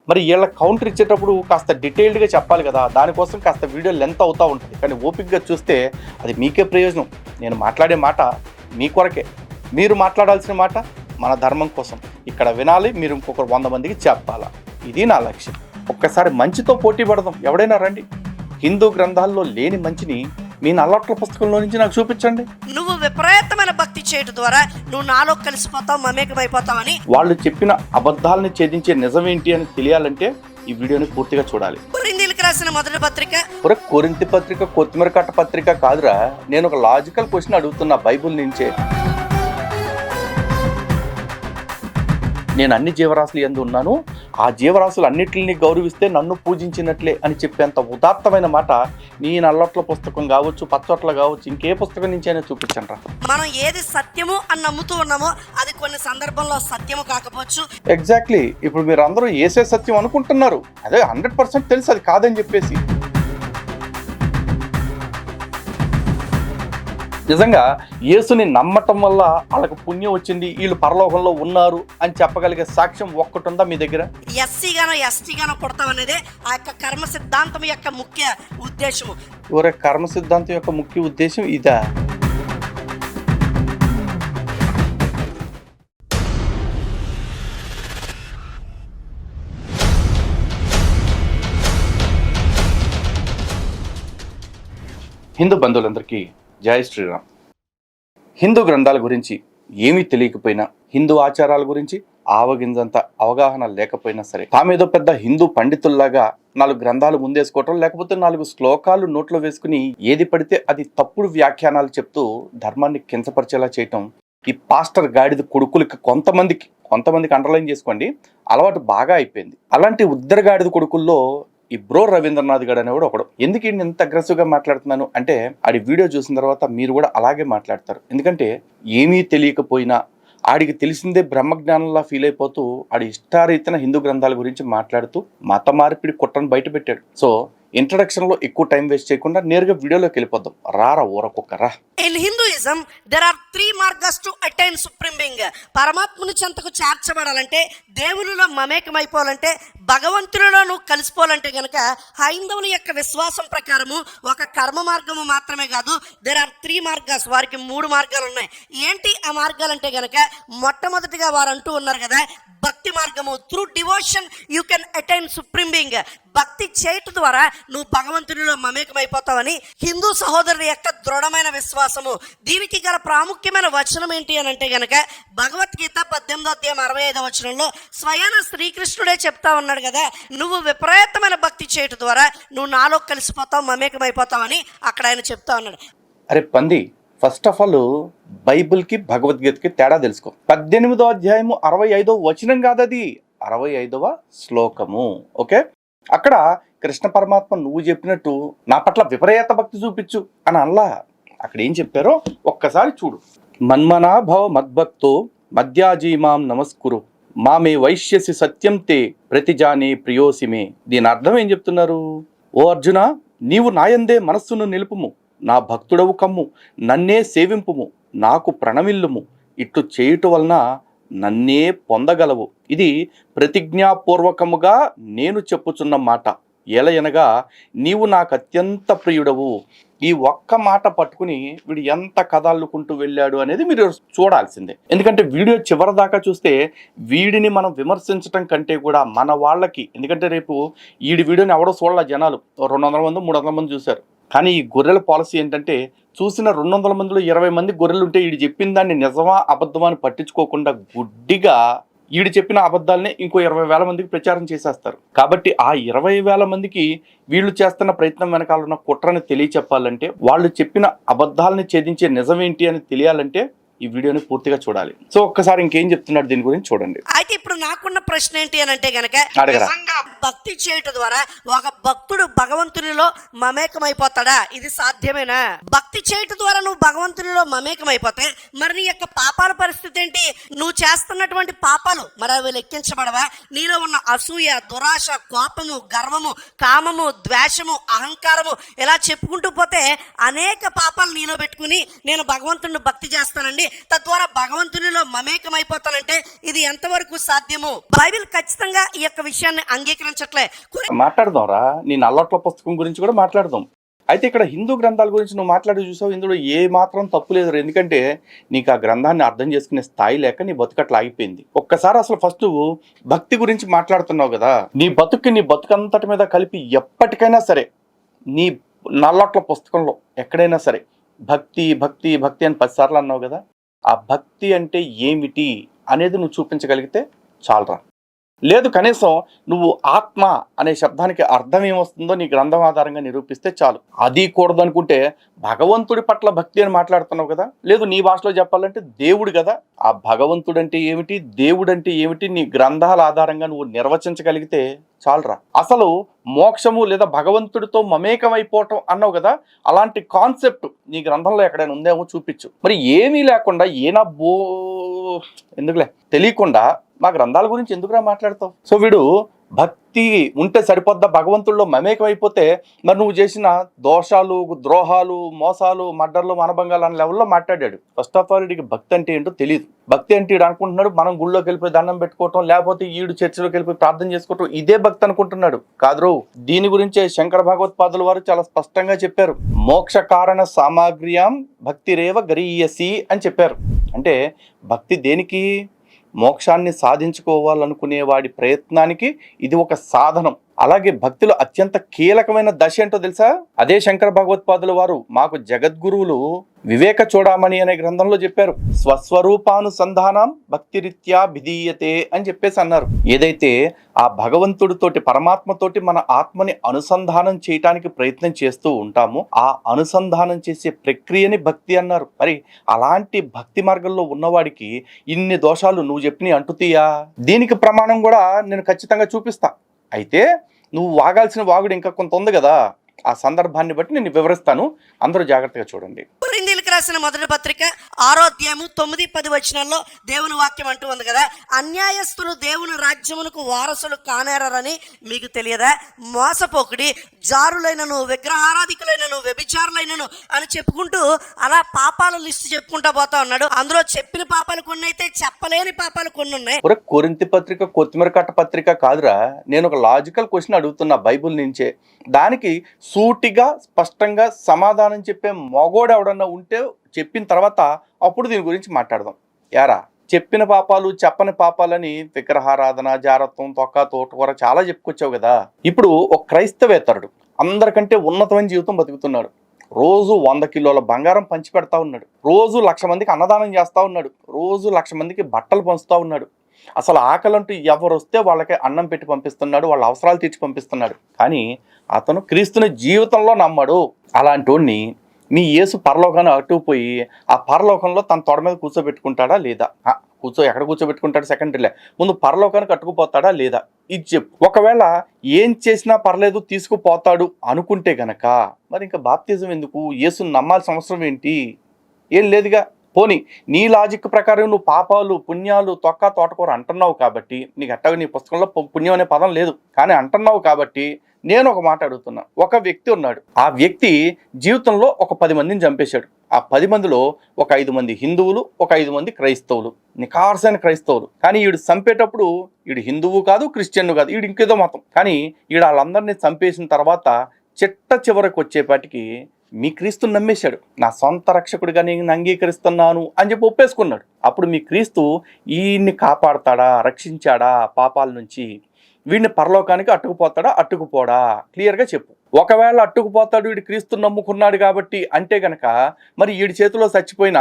మరి వీళ్ళ కౌంటర్ ఇచ్చేటప్పుడు కాస్త డీటెయిల్డ్గా చెప్పాలి కదా, దానికోసం కాస్త వీడియో లెంత్ అవుతూ ఉంటుంది. కానీ ఓపికగా చూస్తే అది మీకే ప్రయోజనం. నేను మాట్లాడే మాట మీ కొరకే, మీరు మాట్లాడాల్సిన మాట మన ధర్మం కోసం. ఇక్కడ వినాలి, మీరు ఇంకొకరు 100 మందికి చెప్పాలా, ఇది నా లక్ష్యం. ఒక్కసారి మంచితో పోటీ పడదాం. ఎవడైనా రండి, హిందూ గ్రంథాల్లో లేని మంచిని మీ నల్లట్ల పుస్తకంలో నుంచి నాకు చూపించండి. నువ్వు విపరీతమైన భక్తి చేయడం ద్వారా నువ్వు నాలో కలిసిపోతావు, మమేకమైపోతావు అని వాళ్ళు చెప్పిన అబద్ధాలను ఛేదించే నిజమేంటి అని తెలియాలంటే ఈ వీడియోని పూర్తిగా చూడాలి. కొరింథీయులకు రాసిన మొదటి పత్రిక, కొరింథీ పత్రిక కొత్తిమీర కట్ట పత్రిక కాదురా. నేను ఒక లాజికల్ క్వశ్చన్ అడుగుతున్నా బైబుల్ నుంచే. నేను అన్ని జీవరాశులు యందు ఉన్నాను, ఆ జీవరాశులు అన్నిటిని గౌరవిస్తే నన్ను పూజించినట్లే అని చెప్పేంత ఉదాత్తమైన మాట నీ నల్లట్ల పుస్తకం కావచ్చు, పచ్చొట్ల కావచ్చు, ఇంకే పుస్తకం నుంచి అయినా చూపించండి రా. మనం ఏది సత్యము అని నమ్ముతూ ఉన్నామో అది కొన్ని సందర్భంలో సత్యము కాకపోవచ్చు. ఎగ్జాక్ట్లీ. ఇప్పుడు మీరు అందరూ ఏసే సత్యం అనుకుంటున్నారు, అదే 100% తెలుసు అది కాదని చెప్పేసి. నిజంగా యేసుని నమ్మటం వల్ల వాళ్ళకి పుణ్యం వచ్చింది, వీళ్ళు పరలోకంలో ఉన్నారు అని చెప్పగలిగే సాక్ష్యం ఒక్కటి ఉందా మీ దగ్గర? ఎస్సీగానో ఎస్టీగానో కొడతాం అనేది ఆ యొక్క కర్మ సిద్ధాంతం యొక్క ముఖ్య ఉద్దేశము. ఒరే, కర్మ సిద్ధాంతం యొక్క ముఖ్య ఉద్దేశం ఇదా? హిందూ బంధువులందరికీ జై శ్రీరామ్. హిందూ గ్రంథాల గురించి ఏమీ తెలియకపోయినా, హిందూ ఆచారాల గురించి ఆవగింజంత అవగాహన లేకపోయినా సరే, తామేదో పెద్ద హిందూ పండితుల్లాగా 4 గ్రంథాలు ముందేసుకోవటం, లేకపోతే 4 శ్లోకాలు నోట్లో వేసుకుని ఏది పడితే అది తప్పుడు వ్యాఖ్యానాలు చెప్తూ ధర్మాన్ని కించపరిచేలా చేయటం ఈ పాస్టర్ గాడిద కొడుకులకి కొంతమందికి అండర్లైన్ చేసుకోండి అలవాటు బాగా అయిపోయింది. అలాంటి ఉద్దర గాడిద కొడుకుల్లో ఈ బ్రో రవీంద్రనాథ్ గారు అనేవాడు ఒకడు. ఎందుకు ఇంత అగ్రెసివ్గా మాట్లాడుతున్నాను అంటే, ఆడి వీడియో చూసిన తర్వాత మీరు కూడా అలాగే మాట్లాడతారు. ఎందుకంటే ఏమీ తెలియకపోయినా ఆడికి తెలిసిందే బ్రహ్మజ్ఞానంలా ఫీల్ అయిపోతూ ఆడి ఇష్టారీతిన హిందూ గ్రంథాల గురించి మాట్లాడుతూ మత మార్పిడి కుట్రను బయట పెట్టాడు. సో ఇంట్రడక్షన్లో ఎక్కువ టైం వేస్ట్ చేయకుండా నేరుగా వీడియోలోకి వెళ్ళిపోదాం. రారా ఊరకొక్కరా. In Hinduism, there are 3 margas to attain supreme being. పరమాత్ముని చెంతకు చేర్చబడాలంటే, దేవునిలో మమేకమైపోవాలంటే, భగవంతునిలో నువ్వు కలిసిపోవాలంటే గనక హైందవుల యొక్క విశ్వాసం ప్రకారము ఒక కర్మ మార్గము మాత్రమే కాదు, there are 3 మార్గాస్. వారికి 3 మార్గాలు ఉన్నాయి. ఏంటి ఆ మార్గాలు అంటే గనక, మొట్టమొదటిగా వారు అంటూ ఉన్నారు కదా, భక్తి మార్గము. Through devotion you can attain supreme being. భక్తి చేయటం ద్వారా నువ్వు భగవంతునిలో మమేకమైపోతావని హిందూ సహోదరుల యొక్క దృఢమైన విశ్వాసము. దీనికి గల ప్రాముఖ్యమైన వచనం ఏంటి అని అంటే గనక, భగవద్గీత 18వ అధ్యాయం 65వ వచనంలో స్వయాన శ్రీకృష్ణుడే చెప్తా ఉన్నాడు కదా, నువ్వు విపరీతమైన భక్తి చేయటం ద్వారా నువ్వు నాలో కలిసిపోతావు, మమేకమైపోతావు అని అక్కడ ఆయన చెప్తా ఉన్నాడు. అరే పంది, ఫస్ట్ ఆఫ్ ఆల్ బైబిల్కి భగవద్గీతకి తేడా తెలుసుకో. 18వ అధ్యాయము 65వ వచనం కాదు, అది 65వ శ్లోకము. ఓకే, అక్కడ కృష్ణ పరమాత్మ నువ్వు చెప్పినట్టు నా పట్ల విపరీత భక్తి చూపించు అని అనలా. అక్కడ ఏం చెప్పారో ఒక్కసారి చూడు. మన్మనా భవ మద్భక్తో మధ్యాజీమాం నమస్కురు మామే వైశ్యసి సత్యం తే ప్రతిజానే ప్రియోసిమే. దీని అర్థం ఏం చెప్తున్నారు? ఓ అర్జున, నీవు నాయందే మనస్సును నిలుపుము, నా భక్తుడవు కమ్ము, నన్నే సేవింపుము, నాకు ప్రణమిల్లుము, ఇట్లు చేయుట వలన నన్నే పొందగలవు. ఇది ప్రతిజ్ఞాపూర్వకముగా నేను చెప్పుచున్న మాట. ఎలయనగా నీవు నాకు అత్యంత ప్రియుడవు. ఈ ఒక్క మాట పట్టుకుని వీడు ఎంత కథ అల్లుకుంటూ వెళ్ళాడు అనేది మీరు చూడాల్సిందే. ఎందుకంటే వీడియో చివరి దాకా చూస్తే వీడిని మనం విమర్శించడం కంటే కూడా మన వాళ్ళకి, ఎందుకంటే రేపు వీడి వీడియోని ఎవడో చూడాల జనాలు 200 మంది 300 మంది చూశారు. కానీ ఈ గొర్రెల పాలసీ ఏంటంటే, చూసిన 200 మందిలో 20 మంది గొర్రెలు ఉంటే వీడు చెప్పిన దాన్ని నిజమా అబద్ధమా అని పట్టించుకోకుండా గుడ్డిగా వీడు చెప్పిన అబద్ధాలని ఇంకో 20,000 మందికి ప్రచారం చేసేస్తారు. కాబట్టి ఆ 20,000 మందికి వీళ్ళు చేస్తున్న ప్రయత్నం వెనకాల ఉన్న కుట్రని తెలియచెప్పాలంటే, వాళ్ళు చెప్పిన అబద్ధాలని ఛేదించే నిజమేంటి అని తెలియాలంటే ఈ వీడియోని పూర్తిగా చూడాలి. సో ఒక్కసారి ఇంకేం చెప్తున్నాడు దీని గురించి చూడండి. అయితే ఇప్పుడు నాకున్న ప్రశ్న ఏంటి అని అంటే గనక, అడగరా. భక్తి చేయటం ద్వారా ఒక భక్తుడు భగవంతునిలో మమేకమైపోతాడా? ఇది సాధ్యమేనా? భక్తి చేయటం ద్వారా నువ్వు భగవంతునిలో మమేకమైపోతే మరి నీ యొక్క పాపాల పరిస్థితి ఏంటి? నువ్వు చేస్తున్నటువంటి పాపాలు మరి అవి లెక్కించబడవా? నీలో ఉన్న అసూయ, దురాశ, కోపము, గర్వము, కామము, ద్వేషము, అహంకారము, ఇలా చెప్పుకుంటూ పోతే అనేక పాపాలు నీలో పెట్టుకుని నేను భగవంతుని భక్తి చేస్తానండి, తద్వారా భగవంతునిలో మమేకమైపోతానంటే ఇది ఎంతవరకు సాధ్యము? బైబిల్ ఖచ్చితంగా ఈ యొక్క విషయాన్ని అంగీకరించట్లే. మాట్లాడదాం రా, నీ నల్లట్ల పుస్తకం గురించి కూడా మాట్లాడదాం. అయితే ఇక్కడ హిందూ గ్రంథాల గురించి నువ్వు మాట్లాడి చూసావు, ఇందులో ఏ మాత్రం తప్పు లేదు. ఎందుకంటే నీకు ఆ గ్రంథాన్ని అర్థం చేసుకునే స్థాయి లేక నీ బతుకట్లా ఆగిపోయింది. ఒక్కసారి అసలు ఫస్ట్ భక్తి గురించి మాట్లాడుతున్నావు కదా, నీ బతుకంతటి మీద కలిపి ఎప్పటికైనా సరే నీ నల్లట్ల పుస్తకంలో ఎక్కడైనా సరే భక్తి భక్తి భక్తి అని 10 సార్లు అన్నావు కదా, ఆ భక్తి అంటే ఏమిటి అనేది నువ్వు చూపించగలిగితే చాలరా. లేదు కనీసం నువ్వు ఆత్మ అనే శబ్దానికి అర్థం ఏమొస్తుందో నీ గ్రంథం ఆధారంగా నిరూపిస్తే చాలు. అది కూడదు అనుకుంటే భగవంతుడి పట్ల భక్తి అని మాట్లాడుతున్నావు కదా, లేదు నీ భాషలో చెప్పాలంటే దేవుడు కదా, ఆ భగవంతుడు అంటే ఏమిటి, దేవుడు అంటే ఏమిటి నీ గ్రంథాల ఆధారంగా నువ్వు నిర్వచించగలిగితే చాలరా. అసలు మోక్షము లేదా భగవంతుడితో మమేకమైపోవటం అన్నావు కదా, అలాంటి కాన్సెప్ట్ నీ గ్రంథంలో ఎక్కడైనా ఉందేమో చూపించు. మరి ఏమీ లేకుండా ఎందుకులే తెలియకుండా మా గ్రంథాల గురించి ఎందుకురా మాట్లాడతావు? సో వీడు భక్తి ఉంటే సరిపోద్దా, భగవంతుల్లో మమేకం అయిపోతే మరి నువ్వు చేసిన దోషాలు, ద్రోహాలు, మోసాలు, మర్డర్లు, మనభంగాలు అనే లెవెల్లో మాట్లాడాడు. ఫస్ట్ ఆఫ్ ఆల్ వీడికి భక్తి అంటే ఏంటో తెలియదు. భక్తి అంటే ఈడు అనుకుంటున్నాడు మనం గుళ్ళోకి వెళ్ళిపోయి దండం పెట్టుకోవటం, లేకపోతే ఈడు చర్చిలోకి వెళ్ళిపోయి ప్రార్థన చేసుకోవటం, ఇదే భక్తి అనుకుంటున్నాడు. కాదు, దీని గురించే శంకర భగవత్పాదుల వారు చాలా స్పష్టంగా చెప్పారు. మోక్ష కారణ సామాగ్ర్యాం భక్తిరేవ గరీయసి అని చెప్పారు. అంటే భక్తి దేనికి? మోక్షాన్ని సాధించుకోవాలనుకునే వాడి ప్రయత్నానికి ఇది ఒక సాధనం. అలాగే భక్తిలో అత్యంత కీలకమైన దశ ఏంటో తెలుసా? అదే శంకర భగవత్పాదుల వారు మాకు జగద్గురువులు వివేక చూడమని అనే గ్రంథంలో చెప్పారు. స్వస్వరూపానుసంధానం భక్తిరీత్యా విధీయతే అని చెప్పేసి అన్నారు. ఏదైతే ఆ భగవంతుడితోటి, పరమాత్మతోటి మన ఆత్మని అనుసంధానం చేయటానికి ప్రయత్నం చేస్తూ ఉంటామో ఆ అనుసంధానం చేసే ప్రక్రియని భక్తి అన్నారు. మరి అలాంటి భక్తి మార్గంలో ఉన్నవాడికి ఇన్ని దోషాలు నువ్వు చెప్పినవి అంటుతీయా? దీనికి ప్రమాణం కూడా నేను ఖచ్చితంగా చూపిస్తా. అయితే నువ్వు వాగాల్సిన వాగుడు ఇంకా కొంత ఉంది కదా, ఆ సందర్భాన్ని బట్టి నేను వివరిస్తాను, అందరూ జాగ్రత్తగా చూడండి. కొరింథీయులకు రాసిన మొదటి పత్రిక 6వ అధ్యాయము 9-10 వచనాల్లో దేవుని వాక్యం అంటూ ఉంది కదా, అన్యాయస్తులు దేవుని రాజ్యమునకు వారసులు కానేరని మీకు తెలియదా? మోసపోకుడి, జారులైనను, విగ్రహారాధికులైనను, వ్యభిచారులైనను అని చెప్పుకుంటూ అలా పాపాల లిస్టు చెప్పుకుంటా పోతా ఉన్నాడు. అందులో చెప్పిన పాపాలు కొన్ని అయితే చెప్పలేని పాపాలు కొన్ని ఉన్నాయి. కొరింథీ పత్రిక కొత్తిమీర కట్ట పత్రిక కాదురా, నేను ఒక లాజికల్ క్వశ్చన్ అడుగుతున్నా బైబుల్ నుంచే. దానికి సూటిగా స్పష్టంగా సమాధానం చెప్పే మగోడు ఎవడన్నా ఉంటే చెప్పిన తర్వాత అప్పుడు దీని గురించి మాట్లాడదాం. యారా, చెప్పిన పాపాలు చెప్పని పాపాలని విగ్రహారాధన, జారత్వం, తొక్క, తోటకూర చాలా చెప్పుకొచ్చావు కదా. ఇప్పుడు ఒక క్రైస్తవేతరుడు అందరికంటే ఉన్నతమైన జీవితం బతుకుతున్నాడు. రోజు 100 కిలోల బంగారం పంచి పెడతా ఉన్నాడు. రోజు 1,00,000 మందికి అన్నదానం చేస్తూ ఉన్నాడు. రోజు 1,00,000 మందికి బట్టలు పంచుతూ ఉన్నాడు. అసలు ఆకలంటూ ఎవరు వస్తే వాళ్ళకి అన్నం పెట్టి పంపిస్తున్నాడు, వాళ్ళ అవసరాలు తీర్చి పంపిస్తున్నాడు. కానీ అతను క్రీస్తుని జీవితంలో నమ్మడు. అలాంటి వాడిని మీ యేసు పరలోకాన్ని అటుపోయి ఆ పరలోకంలో తన తొడ మీద కూర్చోబెట్టుకుంటాడా లేదా? ఎక్కడ కూర్చోబెట్టుకుంటాడు సెకండరీలే, ముందు పరలోకానికి కట్టుకుపోతాడా లేదా? ఇది చెప్పు. ఒకవేళ ఏం చేసినా పర్లేదు తీసుకుపోతాడు అనుకుంటే గనక మరి ఇంకా బాప్తిజం ఎందుకు? యేసుని నమ్మాల్సిన అవసరం ఏంటి? ఏం లేదుగా. పోనీ నీ లాజిక్ ప్రకారం నువ్వు పాపాలు, పుణ్యాలు, తొక్క, తోటకూర అంటున్నావు కాబట్టి, నీకు అట్టగా నీ పుస్తకంలో పుణ్యం అనే పదం లేదు కానీ అంటున్నావు కాబట్టి నేను ఒక మాట అడుగుతున్నా. ఒక వ్యక్తి ఉన్నాడు, ఆ వ్యక్తి జీవితంలో ఒక 10 మందిని చంపేశాడు. ఆ 10 మందిలో ఒక 5 మంది హిందువులు, ఒక 5 మంది క్రైస్తవులు, నికార్సైన క్రైస్తవులు. కానీ ఈడు చంపేటప్పుడు ఈడు హిందువు కాదు, క్రిస్టియన్ కాదు, ఈడు ఇంకేదో మతం. కానీ ఈడు వాళ్ళందరినీ చంపేసిన తర్వాత చిట్ట చివరికి వచ్చేపాటికి మీ క్రీస్తుని నమ్మేశాడు. నా సొంత రక్షకుడిగా నేను అంగీకరిస్తున్నాను అని చెప్పి ఒప్పేసుకున్నాడు. అప్పుడు మీ క్రీస్తు ఈయన్ని కాపాడతాడా, రక్షించాడా పాపాల నుంచి? వీడిని పరలోకానికి అట్టుకుపోతాడా, అట్టుకుపోడా? క్లియర్గా చెప్పు. ఒకవేళ అట్టుకుపోతాడు, వీడు క్రీస్తుని నమ్ముకున్నాడు కాబట్టి అంటే గనక మరి వీడి చేతిలో చచ్చిపోయిన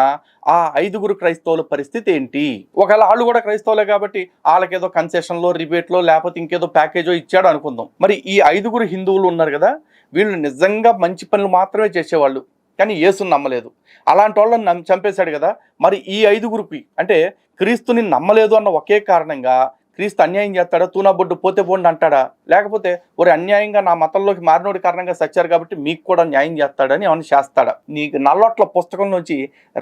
ఆ 5 క్రైస్తవుల పరిస్థితి ఏంటి? ఒకవేళ వాళ్ళు కూడా క్రైస్తవులే కాబట్టి వాళ్ళకేదో కన్సెషన్లో, రిబేట్లో, లేకపోతే ఇంకేదో ప్యాకేజో ఇచ్చాడు అనుకుందాం. మరి ఈ 5 హిందువులు ఉన్నారు కదా, వీళ్ళు నిజంగా మంచి పనులు మాత్రమే చేసేవాళ్ళు కానీ యేసుని నమ్మలేదు. అలాంటి వాళ్ళని చంపేశాడు కదా. మరి ఈ 5 అంటే క్రీస్తుని నమ్మలేదు అన్న ఒకే కారణంగా క్రీస్తు అన్యాయం చేస్తాడా, తూనా బొడ్డు పోతే పోండి అంటాడా, లేకపోతే ఒరే అన్యాయంగా నా మతంలోకి మారినోడి కారణంగా సచ్చారు కాబట్టి మీకు కూడా న్యాయం చేస్తాడని ఏమన్నా చేస్తాడా? నీకు నల్లొట్ల పుస్తకం నుంచి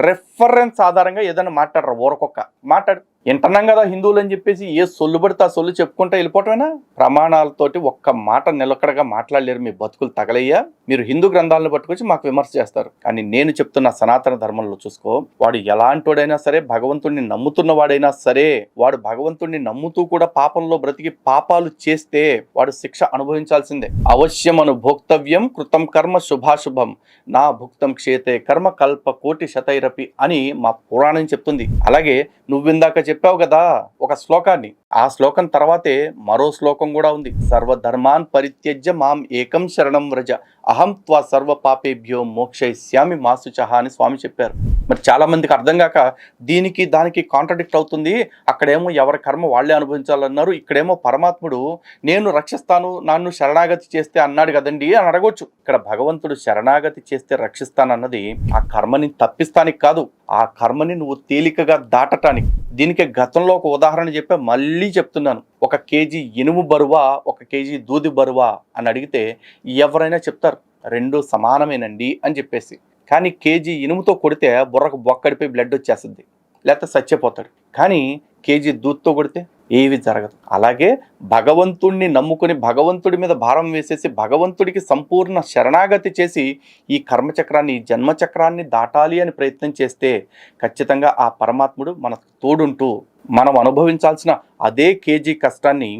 రెఫరెన్స్ ఆధారంగా ఏదైనా మాట్లాడరా ఊరకొక్క మాట్లాడు. వింటున్నాం కదా హిందువులు అని చెప్పేసి ఏ సొల్లు పడితే ఆ సొల్లు చెప్పుకుంటూ వెళ్ళిపోవటమేనా? ప్రమాణాలతోటి ఒక్క మాట నిలకడగా మాట్లాడలేరు. మీ బతుకులు తగలయ్యా. మీరు హిందూ గ్రంథాలను పట్టుకొచ్చి మాకు విమర్శ చేస్తారు. కానీ నేను చెప్తున్న సనాతన ధర్మంలో చూసుకో, వాడు ఎలాంటోడైనా సరే, భగవంతుడిని నమ్ముతున్న వాడైనా సరే, వాడు భగవంతుడిని నమ్ముతూ కూడా పాపంలో బ్రతికి పాపాలు చేస్తే వాడు శిక్ష అనుభవించాల్సిందే. అవశ్యం అనుభోక్తవ్యం కృతం కర్మ శుభాశుభం నా భుక్తం క్షేతే కర్మ కల్ప కోటి శతైరపి అని మా పురాణం చెప్తుంది. అలాగే నువ్విందాక చెప్పావు కదా ఒక శ్లోకాన్ని, ఆ శ్లోకం తర్వాతే మరో శ్లోకం కూడా ఉంది. సర్వధర్మాన్ పరిత్యజ్య మాం ఏకం శరణం వ్రజ అహం త్వా సర్వ పాపేభ్యో మోక్షయిష్యామి మా శుచః అని స్వామి చెప్పారు. మరి చాలా మందికి అర్థం కాక దీనికి దానికి కాంట్రడిక్ట్ అవుతుంది. అక్కడేమో ఎవరి కర్మ వాళ్ళే అనుభవించాలన్నారు, ఇక్కడేమో పరమాత్ముడు నేను రక్షిస్తాను నన్ను శరణాగతి చేస్తే అన్నాడు కదండి అని అడగొచ్చు. ఇక్కడ భగవంతుడు శరణాగతి చేస్తే రక్షిస్తానన్నది ఆ కర్మని తప్పిస్తానికి కాదు, ఆ కర్మని నువ్వు తేలికగా దాటటానికి. దీనికి గతంలో ఒక ఉదాహరణ చెప్పా, మళ్ళీ చెప్తున్నాను. 1 కేజీ ఇనుము బరువా 1 కేజీ దూది బరువా అని అడిగితే ఎవరైనా చెప్తారు రెండు సమానమేనండి అని చెప్పేసి. కానీ కేజీ ఇనుముతో కొడితే బుర్రకు బొక్కడిపోయి బ్లడ్ వచ్చేస్తుంది, లేకపోతే చచ్చిపోతాడు. కానీ కేజీ దూదితో కొడితే ఏవి జరగదు. అలాగే భగవంతుడిని నమ్ముకుని భగవంతుడి మీద భారం వేసేసి భగవంతుడికి సంపూర్ణ శరణాగతి చేసి ఈ కర్మచక్రాన్ని ఈ జన్మచక్రాన్ని దాటాలి అని ప్రయత్నం చేస్తే ఖచ్చితంగా ఆ పరమాత్ముడు మనకు తోడుంటూ మనం అనుభవించాల్సిన అదే కేజీ కష్టాన్ని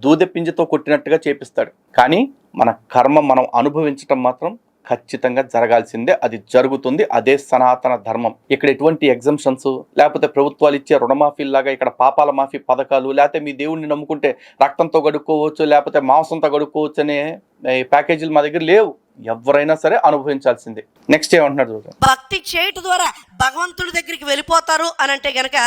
దూదెపింజతో కొట్టినట్టుగా చేపిస్తాడు. కానీ మన కర్మ మనం అనుభవించటం మాత్రం ఖచ్చితంగా జరగాల్సిందే, అది జరుగుతుంది. అదే సనాతన ధర్మం. ఇక్కడ ఎటువంటి ఎగ్జంప్షన్స్ లేకపోతే ప్రభుత్వాలు ఇచ్చే రుణమాఫీలాగా ఇక్కడ పాపాల మాఫీ పథకాలు, లేకపోతే మీ దేవుడిని నమ్ముకుంటే రక్తంతో గడుక్కోవచ్చు లేకపోతే మాంసంతో గడుక్కోవచ్చు అనే ప్యాకేజీలు మా దగ్గర లేవు. ఎవరైనా సరే అనుభవించాల్సిందే. నెక్స్ట్ ఏమంటున్నాడు చూద్దాం. భక్తి చేయటం ద్వారా భగవంతుడి దగ్గరికి వెళ్ళిపోతారు అని అంటే గనక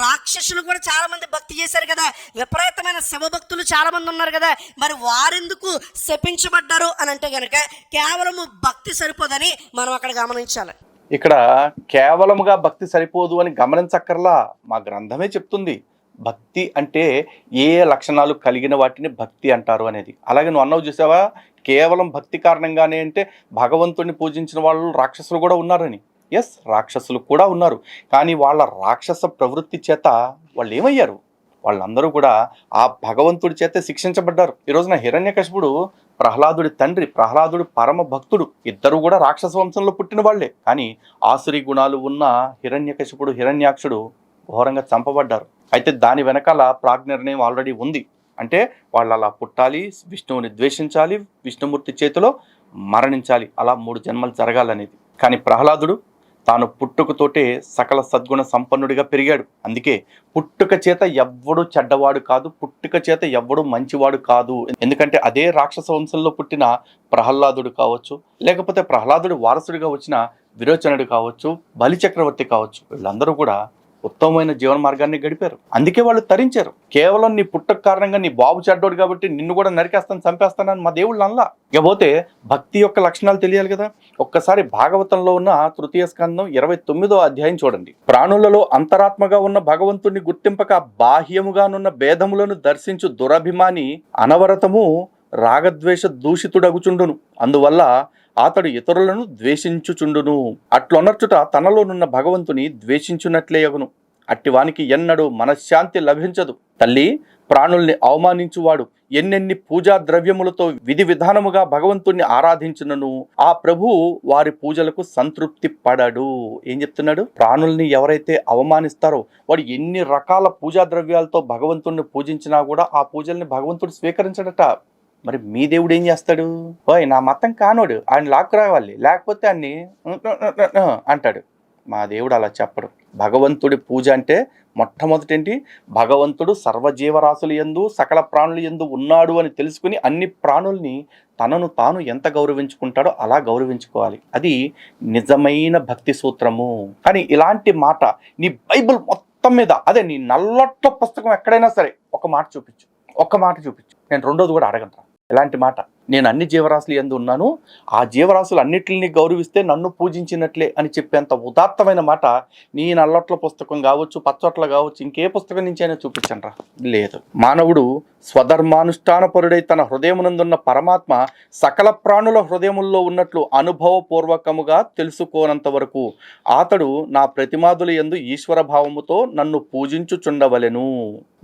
రాక్షసులు కూడా చాలా మంది భక్తి చేశారు కదా, విపరీతమైన శివభక్తులు చాలా మంది ఉన్నారు కదా, మరి వారెందుకు శపించబడ్డారు అని అంటే గనక కేవలము భక్తి సరిపోదని మనం అక్కడ గమనించాలి. ఇక్కడ కేవలముగా భక్తి సరిపోదు అని గమనించక్కర్లా, మా గ్రంథమే చెప్తుంది భక్తి అంటే ఏ లక్షణాలు కలిగిన వాటిని భక్తి అంటారు అనేది. అలాగే నువ్వు అన్నావు చూసావా, కేవలం భక్తి కారణంగానే అంటే భగవంతుడిని పూజించిన వాళ్ళు రాక్షసులు కూడా ఉన్నారని. ఎస్, రాక్షసులు కూడా ఉన్నారు. కానీ వాళ్ళ రాక్షస ప్రవృత్తి చేత వాళ్ళు ఏమయ్యారు? వాళ్ళందరూ కూడా ఆ భగవంతుడి చేత శిక్షించబడ్డారు. ఈ రోజున హిరణ్యకశిపుడు ప్రహ్లాదుడి తండ్రి, ప్రహ్లాదుడు పరమ భక్తుడు, ఇద్దరు కూడా రాక్షస వంశంలో పుట్టిన వాళ్లే. కానీ ఆసురీ గుణాలు ఉన్న హిరణ్యకశిపుడు హిరణ్యాక్షుడు ఘోరంగా చంపబడ్డారు. అయితే దాని వెనకాల ప్రాజ్ఞర్ణయం ఆల్రెడీ ఉంది. అంటే వాళ్ళు అలా పుట్టాలి, విష్ణువుని ద్వేషించాలి, విష్ణుమూర్తి చేతిలో మరణించాలి, అలా 3 జన్మలు జరగాలనేది. కానీ ప్రహ్లాదుడు తాను పుట్టుకతోటే సకల సద్గుణ సంపన్నుడిగా పెరిగాడు. అందుకే పుట్టుక చేత ఎవ్వడు చెడ్డవాడు కాదు, పుట్టుక చేత ఎవ్వడు మంచివాడు కాదు. ఎందుకంటే అదే రాక్షస వంశంలో పుట్టిన ప్రహ్లాదుడు కావచ్చు, లేకపోతే ప్రహ్లాదుడు వారసుడిగా వచ్చిన విరోచనుడు కావచ్చు, బలిచక్రవర్తి కావచ్చు, వీళ్ళందరూ కూడా ఉత్తమమైన జీవన మార్గాన్ని గడిపారు. అందుకే వాళ్ళు తరించారు. కేవలం నీ పుట్టక కారణంగా నీ బాబు చెడ్డోడు కాబట్టి నిన్ను కూడా నరికేస్తాను చంపేస్తానని మా దేవుళ్ళు అనలా. ఇకపోతే భక్తి యొక్క లక్షణాలు తెలియాలి కదా. ఒక్కసారి భాగవతంలో ఉన్న 3వ స్కందం 29వ అధ్యాయం చూడండి. ప్రాణులలో అంతరాత్మగా ఉన్న భగవంతుడిని గుర్తింపక బాహ్యముగానున్న భేదములను దర్శించు దురభిమాని అనవరతము రాగద్వేష దూషితుడగుచుండును, అందువల్ల అతడు ఇతరులను ద్వేషించుచుండును. అట్లొనర్చుట తనలోనున్న భగవంతుని ద్వేషించున్నట్లే యగును. అట్టివానికి ఎన్నడూ మనశ్శాంతి లభించదు. తల్లి, ప్రాణుల్ని అవమానించువాడు ఎన్నెన్ని పూజా ద్రవ్యములతో విధి విధానముగా భగవంతుణ్ణి ఆరాధించునను ఆ ప్రభు వారి పూజలకు సంతృప్తి పడడు. ఏం చెప్తున్నాడు? ప్రాణుల్ని ఎవరైతే అవమానిస్తారో వాడు ఎన్ని రకాల పూజా ద్రవ్యాలతో భగవంతుణ్ణి పూజించినా కూడా ఆ పూజల్ని భగవంతుడు స్వీకరించడట. మరి మీ దేవుడు ఏం చేస్తాడు? ఓయ్ నా మతం కానోడు, ఆయన లాక్కు రావాలి, లేకపోతే అన్ని అంటాడు. మా దేవుడు అలా చెప్పడు. భగవంతుడి పూజ అంటే మొట్టమొదటి ఏంటి? భగవంతుడు సర్వజీవరాశులు యందు సకల ప్రాణులు యందు ఉన్నాడు అని తెలుసుకుని అన్ని ప్రాణుల్ని తనను తాను ఎంత గౌరవించుకుంటాడో అలా గౌరవించుకోవాలి. అది నిజమైన భక్తి సూత్రము. కానీ ఇలాంటి మాట నీ బైబిల్ మొత్తం మీద, అదే నీ నల్లొట్ల పుస్తకం ఎక్కడైనా సరే ఒక మాట చూపించు, ఒక్క మాట చూపించు, నేను రెండోది కూడా అడగను. ఇలాంటి మాట నేను అన్ని జీవరాశులు యందు ఉన్నాను, ఆ జీవరాశులు అన్నిటిని గౌరవిస్తే నన్ను పూజించినట్లే అని చెప్పేంత ఉదాత్తమైన మాట నీ నల్లొట్ల పుస్తకం కావచ్చు, పచ్చొట్ల కావచ్చు, ఇంకే పుస్తకం నుంచి అయినా చూపించండి. లేదు, మానవుడు స్వధర్మానుష్ఠానపరుడై తన హృదయమునందున్న పరమాత్మ సకల ప్రాణుల హృదయముల్లో ఉన్నట్లు అనుభవపూర్వకముగా తెలుసుకోనంత వరకు అతడు నా ప్రతిమాదుల యందు ఈశ్వర భావముతో నన్ను పూజించుచుండవలెను.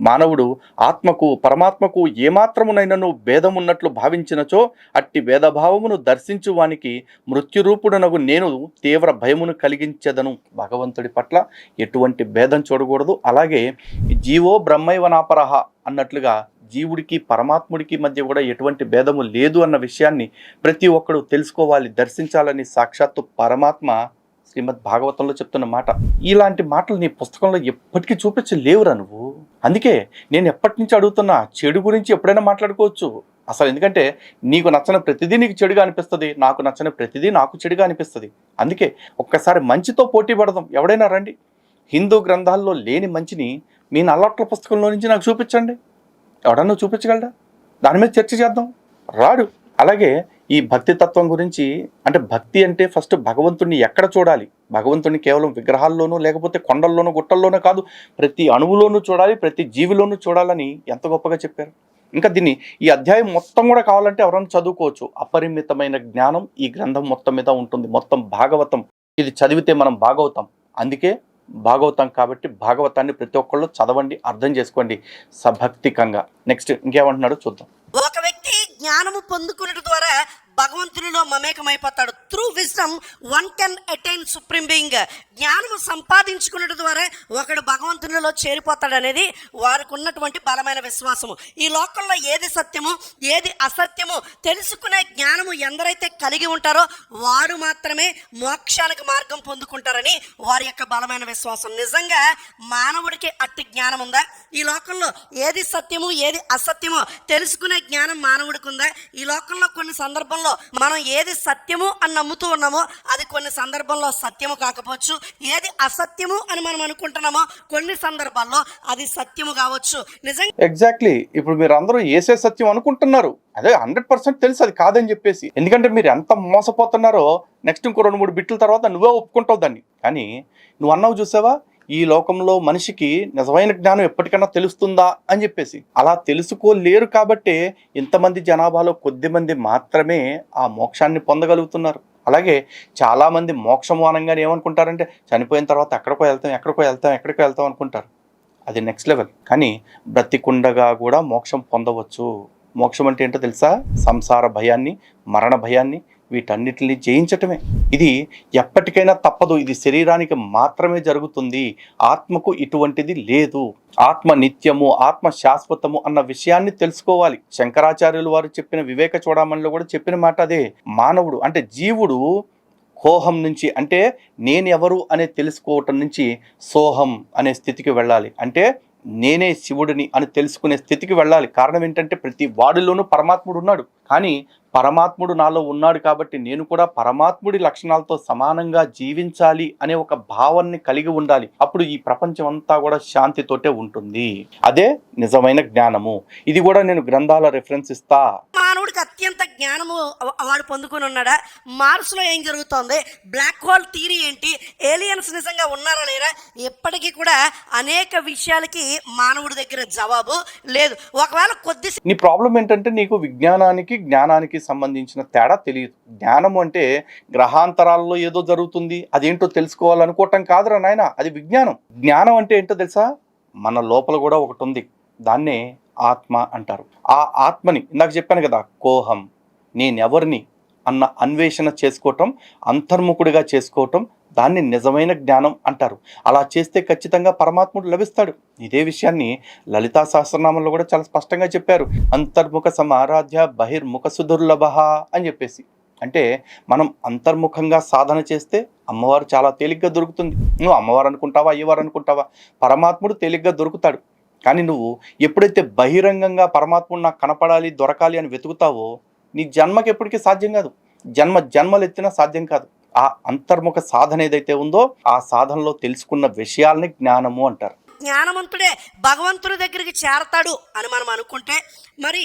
మానవుడు ఆత్మకు పరమాత్మకు ఏమాత్రమునైనను భేదమున్నట్లు భావించినచో అట్టి భేదభావమును దర్శించువానికి మృత్యురూపుడనగు నేను తీవ్ర భయమును కలిగించెదను. భగవంతుడి పట్ల ఎటువంటి భేదం చూడకూడదు. అలాగే జీవో బ్రహ్మైవనాపరహ అన్నట్లుగా జీవుడికి పరమాత్ముడికి మధ్య కూడా ఎటువంటి భేదము లేదు అన్న విషయాన్ని ప్రతి ఒక్కడు తెలుసుకోవాలి, దర్శించాలని సాక్షాత్తు పరమాత్మ శ్రీమద్ భాగవతంలో చెప్తున్న మాట. ఇలాంటి మాటలు నీ పుస్తకంలో ఎప్పటికీ చూపించలేవురా నువ్వు. అందుకే నేను ఎప్పటి నుంచి అడుగుతున్నా, చెడు గురించి ఎప్పుడైనా మాట్లాడుకోవచ్చు అసలు. ఎందుకంటే నీకు నచ్చని ప్రతిదీ నీకు చెడుగా అనిపిస్తుంది, నాకు నచ్చని ప్రతిదీ నాకు చెడుగా అనిపిస్తుంది. అందుకే ఒక్కసారి మంచితో పోటీ పడదాం. ఎవడైనా రండి, హిందూ గ్రంథాల్లో లేని మంచిని మీ నల్లొట్ల పుస్తకంలో నుంచి నాకు చూపించండి. ఎవడన్నా చూపించగలడా? దాని మీద చర్చ చేద్దాం. రాడు. అలాగే ఈ భక్తి తత్వం గురించి, అంటే భక్తి అంటే ఫస్ట్ భగవంతుడిని ఎక్కడ చూడాలి? భగవంతుడిని కేవలం విగ్రహాల్లోనూ లేకపోతే కొండల్లోనూ గుట్టల్లోనూ కాదు, ప్రతి అణువులోనూ చూడాలి, ప్రతి జీవిలోనూ చూడాలని ఎంత గొప్పగా చెప్పారు. ఇంకా దీన్ని ఈ అధ్యాయం మొత్తం కూడా కావాలంటే ఎవరైనా చదువుకోవచ్చు. అపరిమితమైన జ్ఞానం ఈ గ్రంథం మొత్తం మీద ఉంటుంది. మొత్తం భాగవతం ఇది చదివితే మనం భాగవతం. అందుకే భాగవతం కాబట్టి భాగవతాన్ని ప్రతి ఒక్కళ్ళు చదవండి, అర్థం చేసుకోండి సభక్తికంగా. నెక్స్ట్ ఇంకేమంటున్నాడో చూద్దాం. ఒక వ్యక్తి జ్ఞానము పొందుకున్నట్టు ద్వారా భగవంతునిలో మమేకమైపోతాడు. Through wisdom one can attain supreme being. జ్ఞానము సంపాదించుకున్నట్టు ద్వారా ఒకడు భగవంతునిలో చేరిపోతాడు అనేది వారికి ఉన్నటువంటి బలమైన విశ్వాసము. ఈ లోకంలో ఏది సత్యము ఏది అసత్యము తెలుసుకునే జ్ఞానము ఎందరైతే కలిగి ఉంటారో వారు మాత్రమే మోక్షానికి మార్గం పొందుకుంటారని వారి యొక్క బలమైన విశ్వాసం. నిజంగా మానవుడికి అట్టి జ్ఞానం ఉందా? ఈ లోకంలో ఏది సత్యము ఏది అసత్యమో తెలుసుకునే జ్ఞానం మానవుడికి ఉందా? ఈ లోకంలో కొన్ని సందర్భంలో మనం ఏది సత్యము అని నమ్ముతూ ఉన్నామో అది కొన్ని సందర్భంలో సత్యము కాకపోవచ్చు. ఏది అసత్యము అని మనం అనుకుంటున్నామో కొన్ని సందర్భాల్లో అది సత్యము కావచ్చు. నిజంగా ఎగ్జాక్ట్లీ. ఇప్పుడు మీరు అందరూ ఏసే సత్యం అనుకుంటున్నారు, అదే 100% తెలుసు అది కాదని చెప్పేసి. ఎందుకంటే మీరు ఎంత మోసపోతున్నారో నెక్స్ట్ ఇంకో 2-3 బిట్ల తర్వాత నువ్వే ఒప్పుకుంటావు దాన్ని. కానీ నువ్వు అన్నావు చూసావా, ఈ లోకంలో మనిషికి నిజమైన జ్ఞానం ఎప్పటికైనా తెలుస్తుందా అని చెప్పేసి. అలా తెలుసుకోలేరు కాబట్టే ఇంతమంది జనాభాలో కొద్ది మంది మాత్రమే ఆ మోక్షాన్ని పొందగలుగుతున్నారు. అలాగే చాలామంది మోక్షము అనగానే ఏమనుకుంటారంటే చనిపోయిన తర్వాత ఎక్కడికో వెళ్తాం అనుకుంటారు. అది నెక్స్ట్ లెవెల్. కానీ బ్రతికుండగా కూడా మోక్షం పొందవచ్చు. మోక్షం అంటే ఏంటో తెలుసా? సంసార భయాన్ని, మరణ భయాన్ని, వీటన్నిటిని జయించటమే. ఇది ఎప్పటికైనా తప్పదు. ఇది శరీరానికి మాత్రమే జరుగుతుంది. ఆత్మకు ఇటువంటిది లేదు. ఆత్మ నిత్యము, ఆత్మ శాశ్వతము అన్న విషయాన్ని తెలుసుకోవాలి. శంకరాచార్యులు వారు చెప్పిన వివేక చూడమణిలో కూడా చెప్పిన మాట అదే. మానవుడు అంటే జీవుడు కోహం నుంచి, అంటే నేను ఎవరు అనే తెలుసుకోవటం నుంచి సోహం అనే స్థితికి వెళ్ళాలి. అంటే నేనే శివుడిని అని తెలుసుకునే స్థితికి వెళ్ళాలి. కారణం ఏంటంటే ప్రతి వాడిలోనూ పరమాత్ముడు ఉన్నాడు. కానీ పరమాత్ముడు నాలో ఉన్నాడు కాబట్టి నేను కూడా పరమాత్ముడి లక్షణాలతో సమానంగా జీవించాలి అనే ఒక భావాన్ని కలిగి ఉండాలి. అప్పుడు ఈ ప్రపంచం అంతా కూడా శాంతితోటే ఉంటుంది. అదే నిజమైన జ్ఞానము. ఇది కూడా నేను గ్రంథాల రెఫరెన్స్ ఇస్తా. మానవుడికి అత్యంత జ్ఞానము వాడు పొందుకుని ఉన్నాడా? మార్స్ లో ఏం జరుగుతోంది? బ్లాక్ హోల్ థియరీ ఏంటి? ఏలియన్స్ నిజంగా ఉన్నారా లేరా? ఎప్పటికీ కూడా అనేక విషయాలకి మానవుడి దగ్గర జవాబు లేదు. ఒకవేళ నీ ప్రాబ్లం ఏంటంటే నీకు విజ్ఞానానికి జ్ఞానానికి సంబంధించిన తేడా తెలియదు. జ్ఞానం అంటే గ్రహాంతరాల్లో ఏదో జరుగుతుంది అదేంటో తెలుసుకోవాలనుకోవటం కాదురా నాయన, అది విజ్ఞానం. జ్ఞానం అంటే ఏంటో తెలుసా? మన లోపల కూడా ఒకటి ఉంది, దాన్నే ఆత్మ అంటారు. ఆ ఆత్మని ఇందాక చెప్పాను కదా, కోహం, నేనెవరిని అన్న అన్వేషణ చేసుకోవటం, అంతర్ముఖుడిగా చేసుకోవటం, దాన్ని నిజమైన జ్ఞానం అంటారు. అలా చేస్తే ఖచ్చితంగా పరమాత్ముడు లభిస్తాడు. ఇదే విషయాన్ని లలితా సహస్రనామంలో కూడా చాలా స్పష్టంగా చెప్పారు. అంతర్ముఖ సమారాధ్య బహిర్ముఖ సుదుర్లభ అని చెప్పేసి. అంటే మనం అంతర్ముఖంగా సాధన చేస్తే అమ్మవారు చాలా తేలిగ్గా దొరుకుతుంది. నువ్వు అమ్మవారు అనుకుంటావా, అయ్యవారు అనుకుంటావా, పరమాత్ముడు తేలిగ్గా దొరుకుతాడు. కానీ నువ్వు ఎప్పుడైతే బహిరంగంగా పరమాత్ముడు నాకు కనపడాలి, దొరకాలి అని వెతుకుతావో నీ జన్మకి ఎప్పటికీ సాధ్యం కాదు. జన్మలు ఎత్తినా సాధ్యం కాదు. ఆ అంతర్ముఖ సాధన ఏదైతే ఉందో ఆ సాధనలో తెలుసుకున్న విషయాల్ని జ్ఞానము అంటారు. జ్ఞానవంతుడే భగవంతుడి దగ్గరికి చేరతాడు అని మనం అనుకుంటే, మరి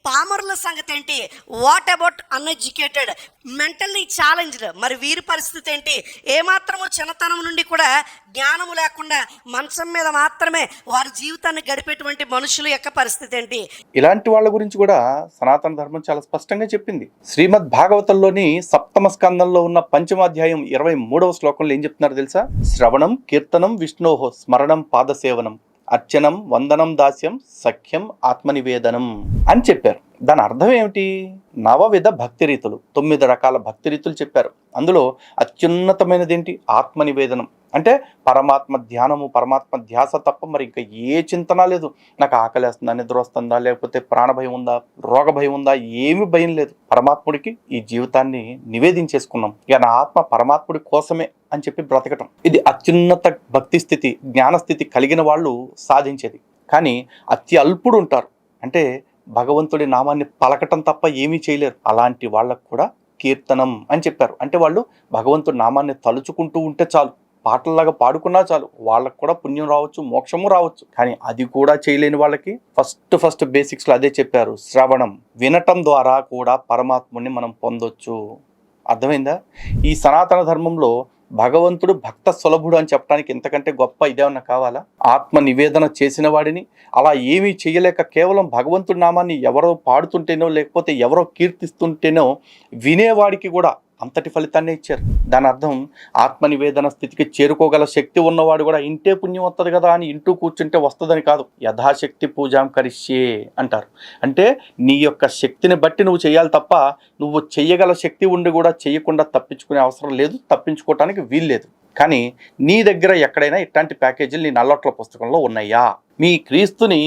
పామరుల సంగతి ఏంటి? What about uneducated, mentally challenged, మరి వీరి పరిస్థితి ఏంటి? ఏమాత్రమో చిన్నతనం నుండి కూడా జ్ఞానము లేకుండా మంచం మీద మాత్రమే వారి జీవితాన్ని గడిపేటువంటి మనుషుల యొక్క పరిస్థితి ఏంటి? ఇలాంటి వాళ్ళ గురించి కూడా సనాతన ధర్మం చాలా స్పష్టంగా చెప్పింది. శ్రీమద్ భాగవతంలోని సప్తమ స్కందంలో ఉన్న పంచమాధ్యాయం 23వ శ్లోకంలో ఏం చెప్తున్నారు తెలుసా? శ్రవణం కీర్తనం విష్ణోహో స్మరణం పాదసేవనం అర్చనం వందనం దాస్యం సఖ్యం ఆత్మనివేదనం అని చెప్పారు. దాని అర్థం ఏమిటి? నవవిధ భక్తి రీతులు, 9 రకాల భక్తి రీతులు చెప్పారు. అందులో అత్యున్నతమైనది ఏంటి? ఆత్మనివేదనం. అంటే పరమాత్మ ధ్యానము, పరమాత్మ ధ్యాస తప్ప మరి ఇంకా ఏ చింతన లేదు. నాకు ఆకలి వేస్తుందా, నిద్ర వస్తుందా, లేకపోతే ప్రాణభయం ఉందా, రోగ భయం ఉందా, ఏమి భయం లేదు. పరమాత్ముడికి ఈ జీవితాన్ని నివేదించేసుకున్నాం, ఇక నా ఆత్మ పరమాత్ముడి కోసమే అని చెప్పి బ్రతకటం. ఇది అత్యున్నత భక్తి స్థితి, జ్ఞానస్థితి కలిగిన వాళ్ళు సాధించేది. కానీ అతి అల్పుడు ఉంటారు, అంటే భగవంతుడి నామాన్ని పలకటం తప్ప ఏమీ చేయలేరు. అలాంటి వాళ్ళకు కూడా కీర్తనం అని చెప్పారు. అంటే వాళ్ళు భగవంతుడి నామాన్ని తలుచుకుంటూ ఉంటే చాలు, పాటల్లాగా పాడుకున్నా చాలు, వాళ్ళకు కూడా పుణ్యం రావచ్చు, మోక్షము రావచ్చు. కానీ అది కూడా చేయలేని వాళ్ళకి ఫస్ట్ బేసిక్స్లో అదే చెప్పారు, శ్రవణం, వినటం ద్వారా కూడా పరమాత్ముని మనం పొందొచ్చు. అర్థమైందా? ఈ సనాతన ధర్మంలో భగవంతుడు భక్త సులభుడు అని చెప్పడానికి ఇంతకంటే గొప్ప ఇదేమన్నా కావాలా? ఆత్మ నివేదన చేసిన వాడిని అలా ఏమీ చేయలేక కేవలం భగవంతుడి నామాన్ని ఎవరో పాడుతుంటేనో లేకపోతే ఎవరో కీర్తిస్తుంటేనో వినేవాడికి కూడా అంతటి ఫలితాన్ని ఇచ్చారు. దాని అర్థం ఆత్మ నివేదన స్థితికి చేరుకోగల శక్తి ఉన్నవాడు కూడా ఇంటే పుణ్యం వస్తుంది కదా అని ఇంటూ కూర్చుంటే వస్తుందని కాదు. యథాశక్తి పూజాం కరిష్యే అంటారు. అంటే నీ యొక్క శక్తిని బట్టి నువ్వు చేయాలి తప్ప నువ్వు చెయ్యగల శక్తి ఉండి కూడా చేయకుండా తప్పించుకునే అవసరం లేదు, తప్పించుకోవటానికి వీల్లేదు. కానీ నీ దగ్గర ఎక్కడైనా ఇట్లాంటి ప్యాకేజీలు నీ నల్లొట్ల పుస్తకంలో ఉన్నాయా? మీ క్రీస్తుని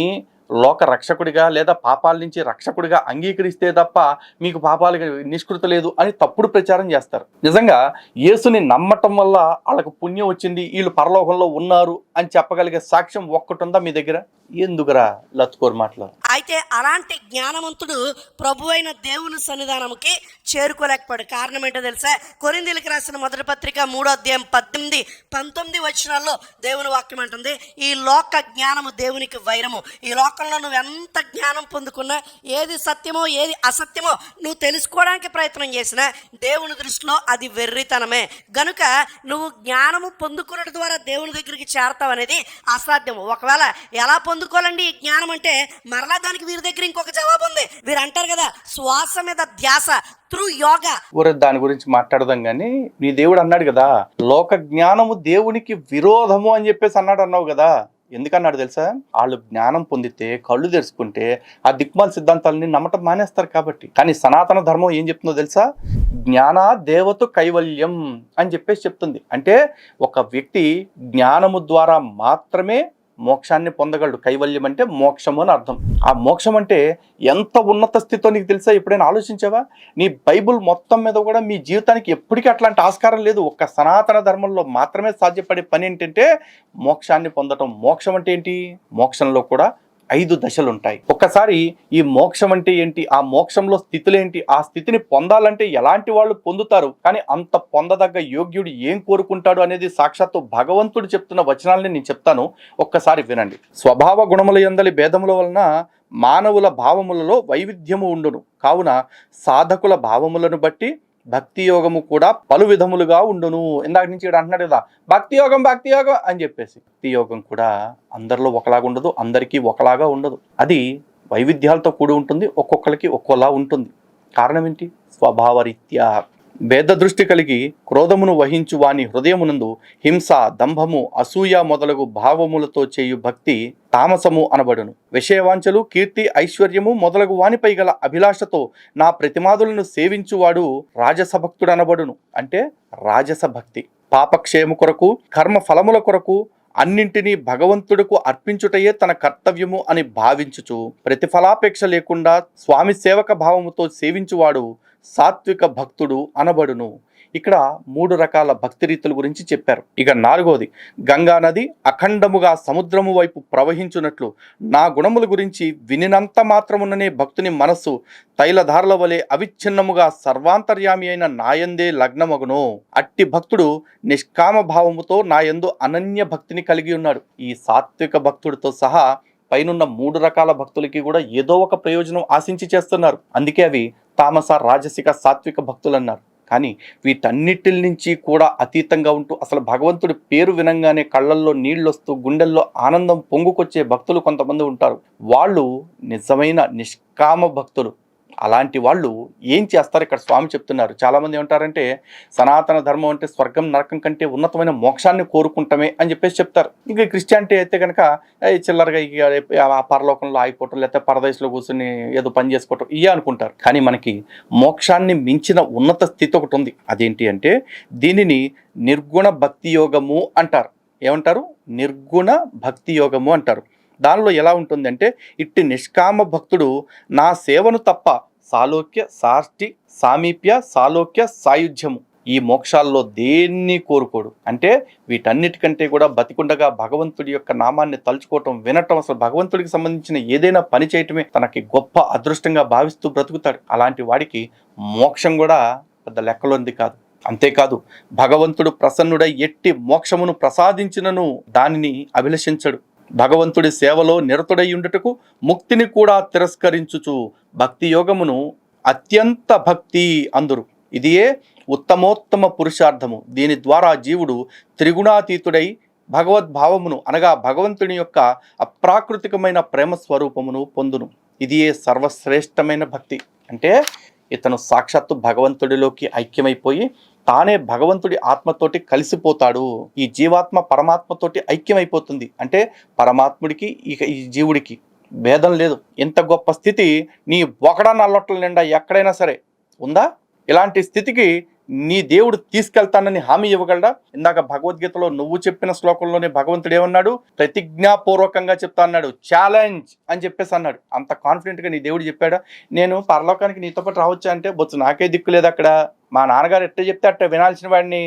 లోక రక్షకుడిగా లేదా పాపాల నుంచి రక్షకుడిగా అంగీకరిస్తే తప్ప మీకు పాపాలకు నిష్కృత లేదు అని తప్పుడు ప్రచారం చేస్తారు. నిజంగా యేసుని నమ్మటం వల్ల వాళ్ళకు పుణ్యం వచ్చింది, వీళ్ళు పరలోకంలో ఉన్నారు అని చెప్పగలిగే సాక్ష్యం ఒక్కటి ఉందా మీ దగ్గర? ఎందుకురా లత్కోరు మాటలు? అయితే అలాంటి జ్ఞానవంతుడు ప్రభు అయిన దేవుని సన్నిధానంకి చేరుకోలేకపోయాడు. కారణం ఏంటో తెలుసా? కొరింథీయులకు రాసిన మొదటి పత్రిక 3వ అధ్యాయం 18, 19 వచనాల్లో దేవుని వాక్యం అంటుంది, ఈ లోక జ్ఞానము దేవునికి వైరము. ఈ లోకంలో నువ్వు ఎంత జ్ఞానం పొందుకున్నా, ఏది సత్యమో ఏది అసత్యమో నువ్వు తెలుసుకోవడానికి ప్రయత్నం చేసినా దేవుని దృష్టిలో అది వెర్రితనమే. గనుక నువ్వు జ్ఞానము పొందుకున్నట్టు ద్వారా దేవుని దగ్గరికి చేరతావు అనేది అసాధ్యము. ఒకవేళ ఎలా పొందుకోవాలండి ఈ జ్ఞానం అంటే, మరలా దానికి వీరి దగ్గర ఇంకొక జవాబు ఉంది. వీరు అంటారు కదా, శ్వాస మీద ధ్యాస త్రూ యోగా. దాని గురించి మాట్లాడదాం. కానీ నీ దేవుడు అన్నాడు కదా, లోక జ్ఞానము దేవునికి విరోధము అని చెప్పేసి అన్నావు కదా. ఎందుకన్నాడు తెలుసా? వాళ్ళు జ్ఞానం పొందితే, కళ్ళు తెరుచుకుంటే ఆ దిక్మాల సిద్ధాంతాలని నమ్మటం మానేస్తారు కాబట్టి. కానీ సనాతన ధర్మం ఏం చెప్తుందో తెలుసా? జ్ఞాన దేవత కైవల్యం అని చెప్పేసి చెప్తుంది. అంటే ఒక వ్యక్తి జ్ఞానము ద్వారా మాత్రమే మోక్షాన్ని పొందగలడు. కైవల్యం అంటే మోక్షము అని అర్థం. ఆ మోక్షం అంటే ఎంత ఉన్నత స్థితితో నీకు తెలుసా? ఎప్పుడైనా ఆలోచించావా? నీ బైబుల్ మొత్తం మీద కూడా మీ జీవితానికి ఎప్పటికీ అట్లాంటి ఆస్కారం లేదు. ఒక్క సనాతన ధర్మంలో మాత్రమే సాధ్యపడే పని ఏంటంటే మోక్షాన్ని పొందటం. మోక్షం అంటే ఏంటి? మోక్షంలో కూడా 5 దశలు ఉంటాయి. ఒక్కసారి ఈ మోక్షం అంటే ఏంటి, ఆ మోక్షంలో స్థితులేంటి, ఆ స్థితిని పొందాలంటే ఎలాంటి వాళ్ళు పొందుతారు, కానీ అంత పొందదగ్గ యోగ్యుడు ఏం కోరుకుంటాడు అనేది సాక్షాత్తు భగవంతుడు చెప్తున్న వచనాలని నేను చెప్తాను, ఒక్కసారి వినండి. స్వభావ గుణముల యందలి భేదముల వలన మానవుల భావములలో వైవిధ్యము ఉండును, కావున సాధకుల భావములను బట్టి భక్తి యోగము కూడా పలు విధములుగా ఉండును. ఇందాక నుంచి ఇక్కడ అంటున్నాడు కదా, భక్తి యోగం అని చెప్పేసి. భక్తి యోగం కూడా అందరిలో ఒకలాగా ఉండదు, అందరికీ ఒకలాగా ఉండదు. అది వైవిధ్యాలతో కూడి ఉంటుంది, ఒక్కొక్కరికి ఒక్కోలా ఉంటుంది. కారణం ఏంటి? స్వభావరీత్యా. భేద దృష్టి కలిగి క్రోధమును వహించు వాని హృదయమునందు హింస, దంభము, అసూయ మొదలగు భావములతో చేయు భక్తి తామసము అనబడును. విషయవాంఛలు, కీర్తి, ఐశ్వర్యము మొదలగు వానిపై గల అభిలాషతో నా ప్రతిమాదులను సేవించువాడు రాజసభక్తుడు అనబడును. అంటే రాజస భక్తి. పాపక్షేము కొరకు, కర్మ ఫలముల కొరకు అన్నింటినీ భగవంతుడుకు అర్పించుటయే తన కర్తవ్యము అని భావించుచు ప్రతిఫలాపేక్ష లేకుండా స్వామి సేవక భావముతో సేవించువాడు సాత్విక భక్తుడు అనబడును. ఇక్కడ 3 రకాల భక్తి రీతుల గురించి చెప్పారు. ఇక 4వది, గంగా నది అఖండముగా సముద్రము వైపు ప్రవహించున్నట్లు నా గుణముల గురించి వినినంత మాత్రముననే భక్తుని మనస్సు తైలధారల వలె అవిచ్ఛిన్నముగా సర్వాంతర్యామి అయిన నాయందే లగ్నమగును. అట్టి భక్తుడు నిష్కామ భావముతో నాయందు అనన్య భక్తిని కలిగి ఉన్నాడు. ఈ సాత్విక భక్తుడితో సహా పైనున్న 3 రకాల భక్తులకి కూడా ఏదో ఒక ప్రయోజనం ఆశించి చేస్తున్నారు. అందుకే అవి తామస, రాజసిక, సాత్విక భక్తులు అన్నారు. కానీ వీటన్నిటి నుంచి కూడా అతీతంగా ఉంటూ అసలు భగవంతుడి పేరు వినంగానే కళ్ళల్లో నీళ్ళొస్తూ గుండెల్లో ఆనందం పొంగుకొచ్చే భక్తులు కొంతమంది ఉంటారు. వాళ్ళు నిజమైన నిష్కామ భక్తులు. అలాంటి వాళ్ళు ఏం చేస్తారు ఇక్కడ స్వామి చెప్తున్నారు. చాలామంది ఏమంటారంటే సనాతన ధర్మం అంటే స్వర్గం నరకం కంటే ఉన్నతమైన మోక్షాన్ని కోరుకుంటామే అని చెప్పేసి చెప్తారు. ఇంకా క్రిస్టియానిటీ అయితే కనుక చిల్లరగా ఆ పరలోకంలో ఆగిపోవటం, లేకపోతే పరదేశంలో కూర్చొని ఏదో పని చేసుకోవటం ఇవే అనుకుంటారు. కానీ మనకి మోక్షాన్ని మించిన ఉన్నత స్థితి ఒకటి ఉంది. అదేంటి అంటే దీనిని నిర్గుణ భక్తి యోగము అంటారు. ఏమంటారు? నిర్గుణ భక్తి యోగము అంటారు. దానిలో ఎలా ఉంటుందంటే ఇట్టి నిష్కామ భక్తుడు నా సేవను తప్ప సాలోక్య, సాష్టి, సామీప్య, సాలోక్య, సాయుధ్యము ఈ మోక్షాల్లో దేన్ని కోరుకోడు. అంటే వీటన్నిటికంటే కూడా బతికుండగా భగవంతుడి యొక్క నామాన్ని తలుచుకోవటం, వినటం, అసలు భగవంతుడికి సంబంధించిన ఏదైనా పని చేయటమే తనకి గొప్ప అదృష్టంగా భావిస్తూ బ్రతుకుతాడు. అలాంటి వాడికి మోక్షం కూడా పెద్ద లెక్కలోనిది కాదు. అంతేకాదు భగవంతుడు ప్రసన్నుడై ఎట్టి మోక్షమును ప్రసాదించినను దానిని అభిలషించడు. భగవంతుడి సేవలో నిరతుడై ఉండుటకు ముక్తిని కూడా తిరస్కరించుచు భక్తి యోగమును అత్యంత భక్తి అందురు. ఇదియే ఉత్తమోత్తమ పురుషార్థము. దీని ద్వారా జీవుడు త్రిగుణాతీతుడై భగవద్భావమును అనగా భగవంతుని యొక్క అప్రాకృతికమైన ప్రేమ స్వరూపమును పొందును. ఇదియే సర్వశ్రేష్టమైన భక్తి. అంటే ఇతను సాక్షాత్తు భగవంతుడిలోకి ఐక్యమైపోయి తానే భగవంతుడి ఆత్మతోటి కలిసిపోతాడు. ఈ జీవాత్మ పరమాత్మతోటి ఐక్యమైపోతుంది. అంటే పరమాత్ముడికి ఇక ఈ జీవుడికి భేదం లేదు. ఇంత గొప్ప స్థితి నీ ఒకడా నల్లొట్టల నిండా ఎక్కడైనా సరే ఉందా? ఇలాంటి స్థితికి నీ దేవుడు తీసుకెళ్తానని హామీ ఇవ్వగలడా? ఇందాక భగవద్గీతలో నువ్వు చెప్పిన శ్లోకంలోనే భగవంతుడు ఏమన్నాడు? ప్రతిజ్ఞాపూర్వకంగా చెప్తా అన్నాడు. ఛాలెంజ్ అని చెప్పేసి అన్నాడు. అంత కాన్ఫిడెంట్గా నీ దేవుడు చెప్పాడా? నేను పరలోకానికి నీతో పాటు రావచ్చా అంటే బొచ్చు నాకే దిక్కు లేదు, అక్కడ మా నాన్నగారు ఎట్ట చెప్తే అట్ట వినాల్సిన వాడిని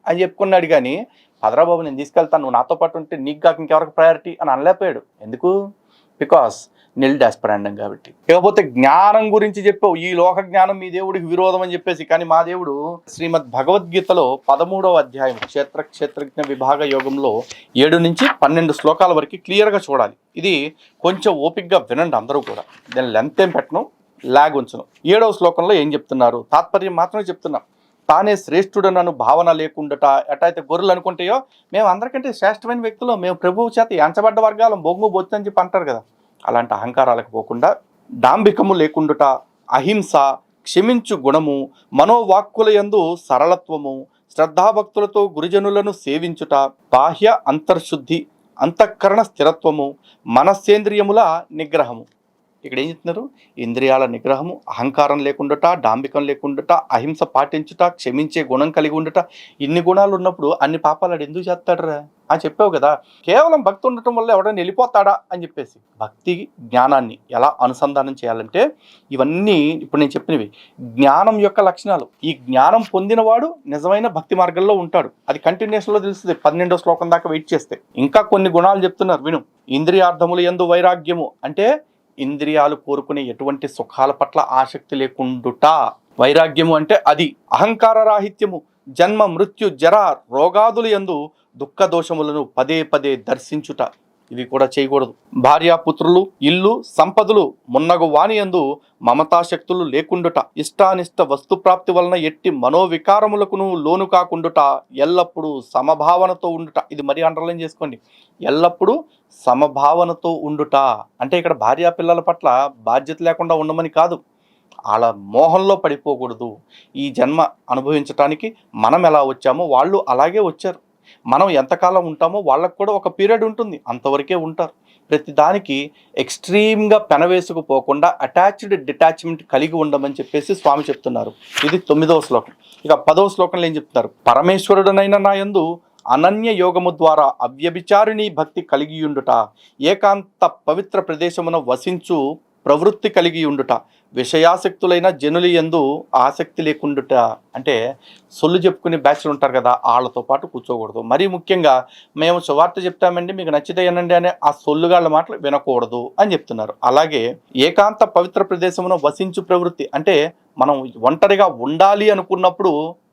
అని చెప్పుకున్నాడు. కానీ పదరాబాబు నేను తీసుకెళ్తాను, నువ్వు నాతో పాటు ఉంటే నీకు కాక ఇంకెవరికి ప్రయారిటీ అని అనలేకపోయాడు. ఎందుకు? బికాస్ నిల్ డాస్పరాండం కాబట్టి. ఇకపోతే జ్ఞానం గురించి చెప్పావు, ఈ లోక జ్ఞానం మీ దేవుడికి విరోధం అని చెప్పేసి. కానీ మా దేవుడు శ్రీమద్ భగవద్గీతలో 13వ అధ్యాయం క్షేత్రజ్ఞ విభాగ యోగంలో 7 నుంచి 12 శ్లోకాల వరకు క్లియర్గా చూడాలి. ఇది కొంచెం ఓపిక్గా వినండి అందరూ కూడా. దాని లెంత్ ఏం పెట్టను, లాగ్ ఉంచను. 7వ శ్లోకంలో ఏం చెప్తున్నారు? తాత్పర్యం మాత్రమే చెప్తున్నాం. తానే శ్రేష్ఠుడనను భావన లేకుండాట ఎటైతే గొర్రెలు అనుకుంటాయో మేము అందరికంటే శ్రేష్టమైన వ్యక్తులు, మేము ప్రభువు చేత ఎంచబడ్డ వర్గాలం, బొంగు బొచ్చు అని చెప్పి అంటారు కదా. అలాంటి అహంకారాలకు పోకుండా డాంబికము లేకుండుట, అహింస, క్షమించు గుణము, మనోవాక్కుల యందు సరళత్వము, శ్రద్ధాభక్తులతో గురుజనులను సేవించుట, బాహ్య అంతర్శుద్ధి, అంతఃకరణ స్థిరత్వము, మనస్సేంద్రియముల నిగ్రహము. ఇక్కడ ఏం చెప్తున్నారు? ఇంద్రియాల నిగ్రహము, అహంకారం లేకుండాట, డాంబికం లేకుండాట, అహింస పాటించుట, క్షమించే గుణం కలిగి ఉండట. ఇన్ని గుణాలు ఉన్నప్పుడు అన్ని పాపాలు ఎందుకు చేస్తాడరా అని చెప్పావు కదా. కేవలం భక్తి ఉండటం వల్ల ఎవడైనా వెళ్ళిపోతాడా అని చెప్పేసి. భక్తి జ్ఞానాన్ని ఎలా అనుసంధానం చేయాలంటే ఇవన్నీ ఇప్పుడు నేను చెప్పినవి జ్ఞానం యొక్క లక్షణాలు. ఈ జ్ఞానం పొందినవాడు నిజమైన భక్తి మార్గంలో ఉంటాడు. అది కంటిన్యూషన్లో తెలుస్తుంది. 12వ శ్లోకం దాకా వెయిట్ చేస్తే ఇంకా కొన్ని గుణాలు చెప్తున్నారు విను. ఇంద్రియార్థములు యందు వైరాగ్యము అంటే ఇంద్రియాలు కోరుకునే ఎటువంటి సుఖాల పట్ల ఆసక్తి లేకుండుట. వైరాగ్యము అంటే అది. అహంకార రాహిత్యము, జన్మ మృత్యు జర రోగాదులు యందు దుఃఖ దోషములను పదే పదే దర్శించుట. ఇవి కూడా చేయకూడదు. భార్యాపుత్రులు, ఇల్లు, సంపదలు మున్నగు వాని యందు మమతాశక్తులు లేకుండుట. ఇష్టానిష్ట వస్తుప్రాప్తి వలన ఎట్టి మనోవికారములకును లోను కాకుండుట. ఎల్లప్పుడూ సమభావనతో ఉండుట. ఇది మరీ అండర్లైన్ చేసుకోండి. ఎల్లప్పుడూ సమభావనతో ఉండుట అంటే ఇక్కడ భార్యా పిల్లల పట్ల బాధ్యత లేకుండా ఉండమని కాదు. వాళ్ళ మోహంలో పడిపోకూడదు. ఈ జన్మ అనుభవించటానికి మనం ఎలా వచ్చామో వాళ్ళు అలాగే వచ్చారు. మనం ఎంతకాలం ఉంటామో వాళ్ళకు కూడా ఒక పీరియడ్ ఉంటుంది, అంతవరకే ఉంటారు. ప్రతి దానికి ఎక్స్ట్రీమ్గా పెనవేసుకుపోకుండా అటాచ్డ్ డిటాచ్మెంట్ కలిగి ఉండమని చెప్పేసి స్వామి చెప్తున్నారు. ఇది 9వ శ్లోకం. ఇక 10వ శ్లోకంలో ఏం చెప్తున్నారు? పరమేశ్వరుడనైన నా యందు అనన్య యోగము ద్వారా అవ్యభిచారిణీ భక్తి కలిగియుండుట, ఏకాంత పవిత్ర ప్రదేశమున వసించు ప్రవృత్తి కలిగి ఉండుట, విషయాసక్తులైన జనులు యందు ఆసక్తి లేకుండుట. అంటే సొల్లు చెప్పుకునే బ్యాచ్లు ఉంటారు కదా, వాళ్ళతో పాటు కూర్చోకూడదు. మరీ ముఖ్యంగా మేము సువార్త చెప్తామండి మీకు నచ్చితే అనండి అనే ఆ సొల్లుగాళ్ళ మాటలు వినకూడదు అని చెప్తున్నారు. అలాగే ఏకాంత పవిత్ర ప్రదేశమున వసించు ప్రవృత్తి అంటే మనం ఒంటరిగా ఉండాలి అనుకున్నప్పుడు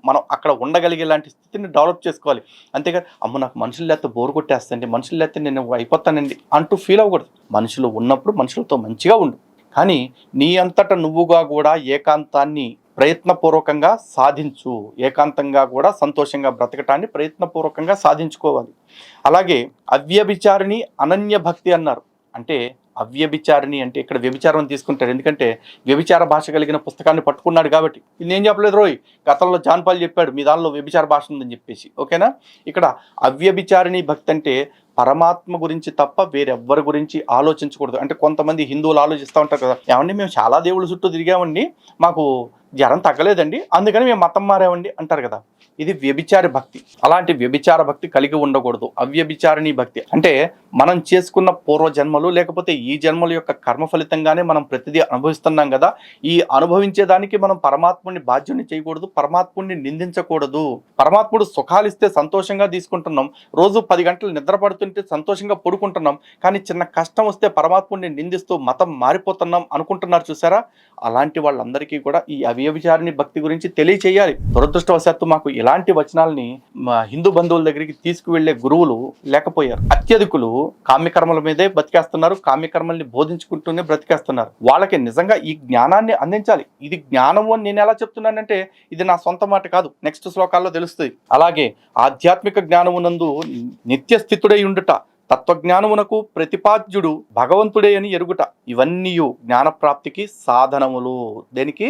మనం అక్కడ ఉండగలిగే లాంటి స్థితిని డెవలప్ చేసుకోవాలి. అంతేగాని అమ్మ నాకు మనుషులు లేకపోతే బోరు కొట్టేస్తండి, మనుషులు లేకపోతే నేను అయిపోతానండి అంటూ ఫీల్ అవ్వకూడదు. మనుషులు ఉన్నప్పుడు మనుషులతో మంచిగా ఉండు, కానీ నీ అంతట నువ్వుగా కూడా ఏకాంతాన్ని ప్రయత్నపూర్వకంగా సాధించు. ఏకాంతంగా కూడా సంతోషంగా బ్రతకటాన్ని ప్రయత్నపూర్వకంగా సాధించుకోవాలి. అలాగే అవ్యభిచారిణి అనన్య భక్తి అన్నారు. అంటే అవ్యభిచారిణి అంటే ఇక్కడ వ్యభిచారం తీసుకుంటారు, ఎందుకంటే వ్యభిచార భాష కలిగిన పుస్తకాన్ని పట్టుకున్నాడు కాబట్టి. ఇది ఏం చెప్పలేదు రోయ్, గతంలో జాన్పాల్ చెప్పాడు మీ దానిలో వ్యభిచార భాష ఉందని చెప్పేసి. ఓకేనా? ఇక్కడ అవ్యభిచారిణి భక్తి అంటే పరమాత్మ గురించి తప్ప వేరెవ్వరి గురించి ఆలోచించకూడదు. అంటే కొంతమంది హిందువులు ఆలోచిస్తూ ఉంటారు కదా, ఏమండి మేము చాలా దేవుళ్ళ చుట్టూ తిరిగామండి, మాకు జ్వరం తగ్గలేదండి, అందుకని మేము మతం మారామండి అంటారు కదా. ఇది వ్యభిచారి భక్తి. అలాంటి వ్యభిచార భక్తి కలిగి ఉండకూడదు. అవ్యభిచారిణీ భక్తి అంటే మనం చేసుకున్న పూర్వజన్మలు లేకపోతే ఈ జన్మల యొక్క కర్మ ఫలితంగానే మనం ప్రతిదీ అనుభవిస్తున్నాం కదా, ఈ అనుభవించేదానికి మనం పరమాత్ముడిని బాధ్యుని చేయకూడదు, పరమాత్ముడిని నిందించకూడదు. పరమాత్ముడు సుఖాలు ఇస్తే సంతోషంగా తీసుకుంటున్నాం, రోజు 10 గంటలు నిద్ర పడుతుంటే సంతోషంగా పడుకుంటున్నాం, కానీ చిన్న కష్టం వస్తే పరమాత్ముడిని నిందిస్తూ మతం మారిపోతున్నాం అనుకుంటున్నారు చూసారా. అలాంటి వాళ్ళందరికీ కూడా ఈ అవ్యభిచారిణీ భక్తి గురించి తెలియచేయాలి. దురదృష్టవశాత్తు మాకు ఇలాంటి వచనాలని మా హిందూ బంధువుల దగ్గరికి తీసుకువెళ్లే గురువులు లేకపోయారు. అత్యధికులు కామ్యకర్మల మీదే బతికేస్తున్నారు, కామ్యకర్మల్ని బోధించుకుంటూనే బ్రతికేస్తున్నారు. వాళ్ళకి నిజంగా ఈ జ్ఞానాన్ని అందించాలి. ఇది జ్ఞానము అని నేను ఎలా చెప్తున్నానంటే ఇది నా సొంత మాట కాదు, నెక్స్ట్ శ్లోకాల్లో తెలుస్తుంది. అలాగే ఆధ్యాత్మిక జ్ఞానమునందు నిత్య స్థితుడై ఉండుట, తత్వజ్ఞానమునకు ప్రతిపాద్యుడు భగవంతుడే అని ఎరుగుట, ఇవన్నీ జ్ఞానప్రాప్తికి సాధనములు. దేనికి?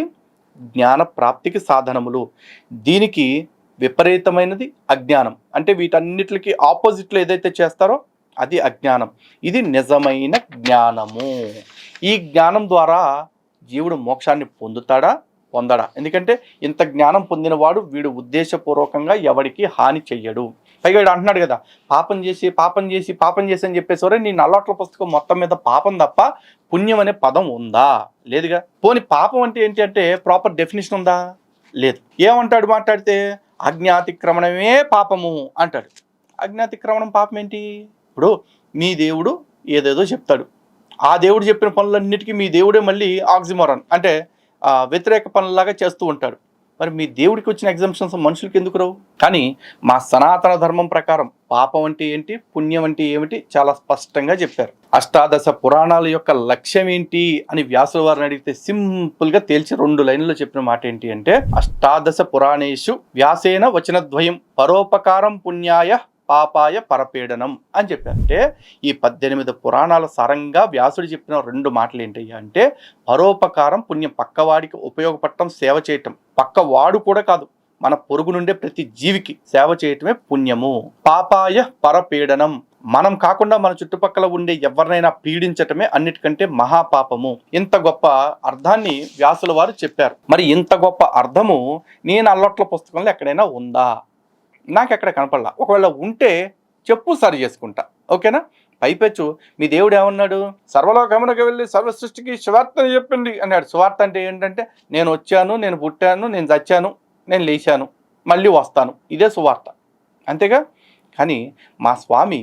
జ్ఞానప్రాప్తికి సాధనములు. దీనికి విపరీతమైనది అజ్ఞానం. అంటే వీటన్నిటికి ఆపోజిట్లో ఏదైతే చేస్తారో అది అజ్ఞానం. ఇది నిజమైన జ్ఞానము. ఈ జ్ఞానం ద్వారా జీవుడు మోక్షాన్ని పొందుతాడా పొందడా? ఎందుకంటే ఇంత జ్ఞానం పొందినవాడు వీడు ఉద్దేశపూర్వకంగా ఎవరికి హాని చెయ్యడు. పైగా వీడు అంటున్నాడు కదా, పాపం చేసి పాపం చేసి పాపం చేసి అని చెప్పేసరే నీ నల్లట్ల పుస్తకం మొత్తం మీద పాపం తప్ప పుణ్యం అనే పదం ఉందా? లేదుగా. పోనీ పాపం అంటే ఏంటి అంటే ప్రాపర్ డెఫినేషన్ ఉందా? లేదు. ఏమంటాడు మాట్లాడితే? అజ్ఞాతిక్రమణమే పాపము అంటాడు. అజ్ఞాతిక్రమణం పాపం ఏంటి? ఇప్పుడు మీ దేవుడు ఏదేదో చెప్తాడు, ఆ దేవుడు చెప్పిన పనులన్నిటికీ మీ దేవుడే మళ్ళీ ఆక్సిమోరాన్ అంటే వ్యతిరేక పనులాగా చేస్తూ ఉంటాడు. మరి మీ దేవుడికి వచ్చిన ఎగ్జామ్షన్స్ మనుషులకి ఎందుకు రావు? కానీ మా సనాతన ధర్మం ప్రకారం పాపం అంటే ఏంటి, పుణ్యం అంటే ఏమిటి చాలా స్పష్టంగా చెప్పారు. అష్టాదశ పురాణాల యొక్క లక్ష్యం ఏంటి అని వ్యాసుల వారిని అడిగితే సింపుల్గా తేల్చి 2 లైన్లలో చెప్పిన మాట ఏంటి అంటే, అష్టాదశ పురాణేషు వ్యాసేన వచనద్వయం పరోపకారం పుణ్యాయ పాపాయ పరపీడనం అని చెప్పారంటే ఈ 18 పురాణాల సారంగా వ్యాసుడు చెప్పిన 2 మాటలు ఏంటయ్యా అంటే, పరోపకారం పుణ్యం, పక్కవాడికి ఉపయోగపడటం, సేవ చేయటం. పక్కవాడు కూడా కాదు, మన పొరుగు నుండే ప్రతి జీవికి సేవ చేయటమే పుణ్యము. పాపాయ పరపీడనం, మనం కాకుండా మన చుట్టుపక్కల ఉండే ఎవరినైనా పీడించటమే అన్నిటికంటే మహాపాపము. ఇంత గొప్ప అర్థాన్ని వ్యాసుల వారు చెప్పారు. మరి ఇంత గొప్ప అర్థము నేను అల్లట్ల పుస్తకంలో ఎక్కడైనా ఉందా? నాకు ఎక్కడ కనపడలా. ఒకవేళ ఉంటే చెప్పు, సరి చేసుకుంటా. ఓకేనా? పైపెచ్చు మీ దేవుడు ఏమన్నాడు? సర్వలోకమునకు వెళ్ళి సర్వ సృష్టికి సువార్తని చెప్పింది అన్నాడు. సువార్త అంటే ఏంటంటే నేను వచ్చాను, నేను పుట్టాను, నేను చచ్చాను, నేను లేచాను, మళ్ళీ వస్తాను, ఇదే సువార్త. అంతేగా. కానీ మా స్వామి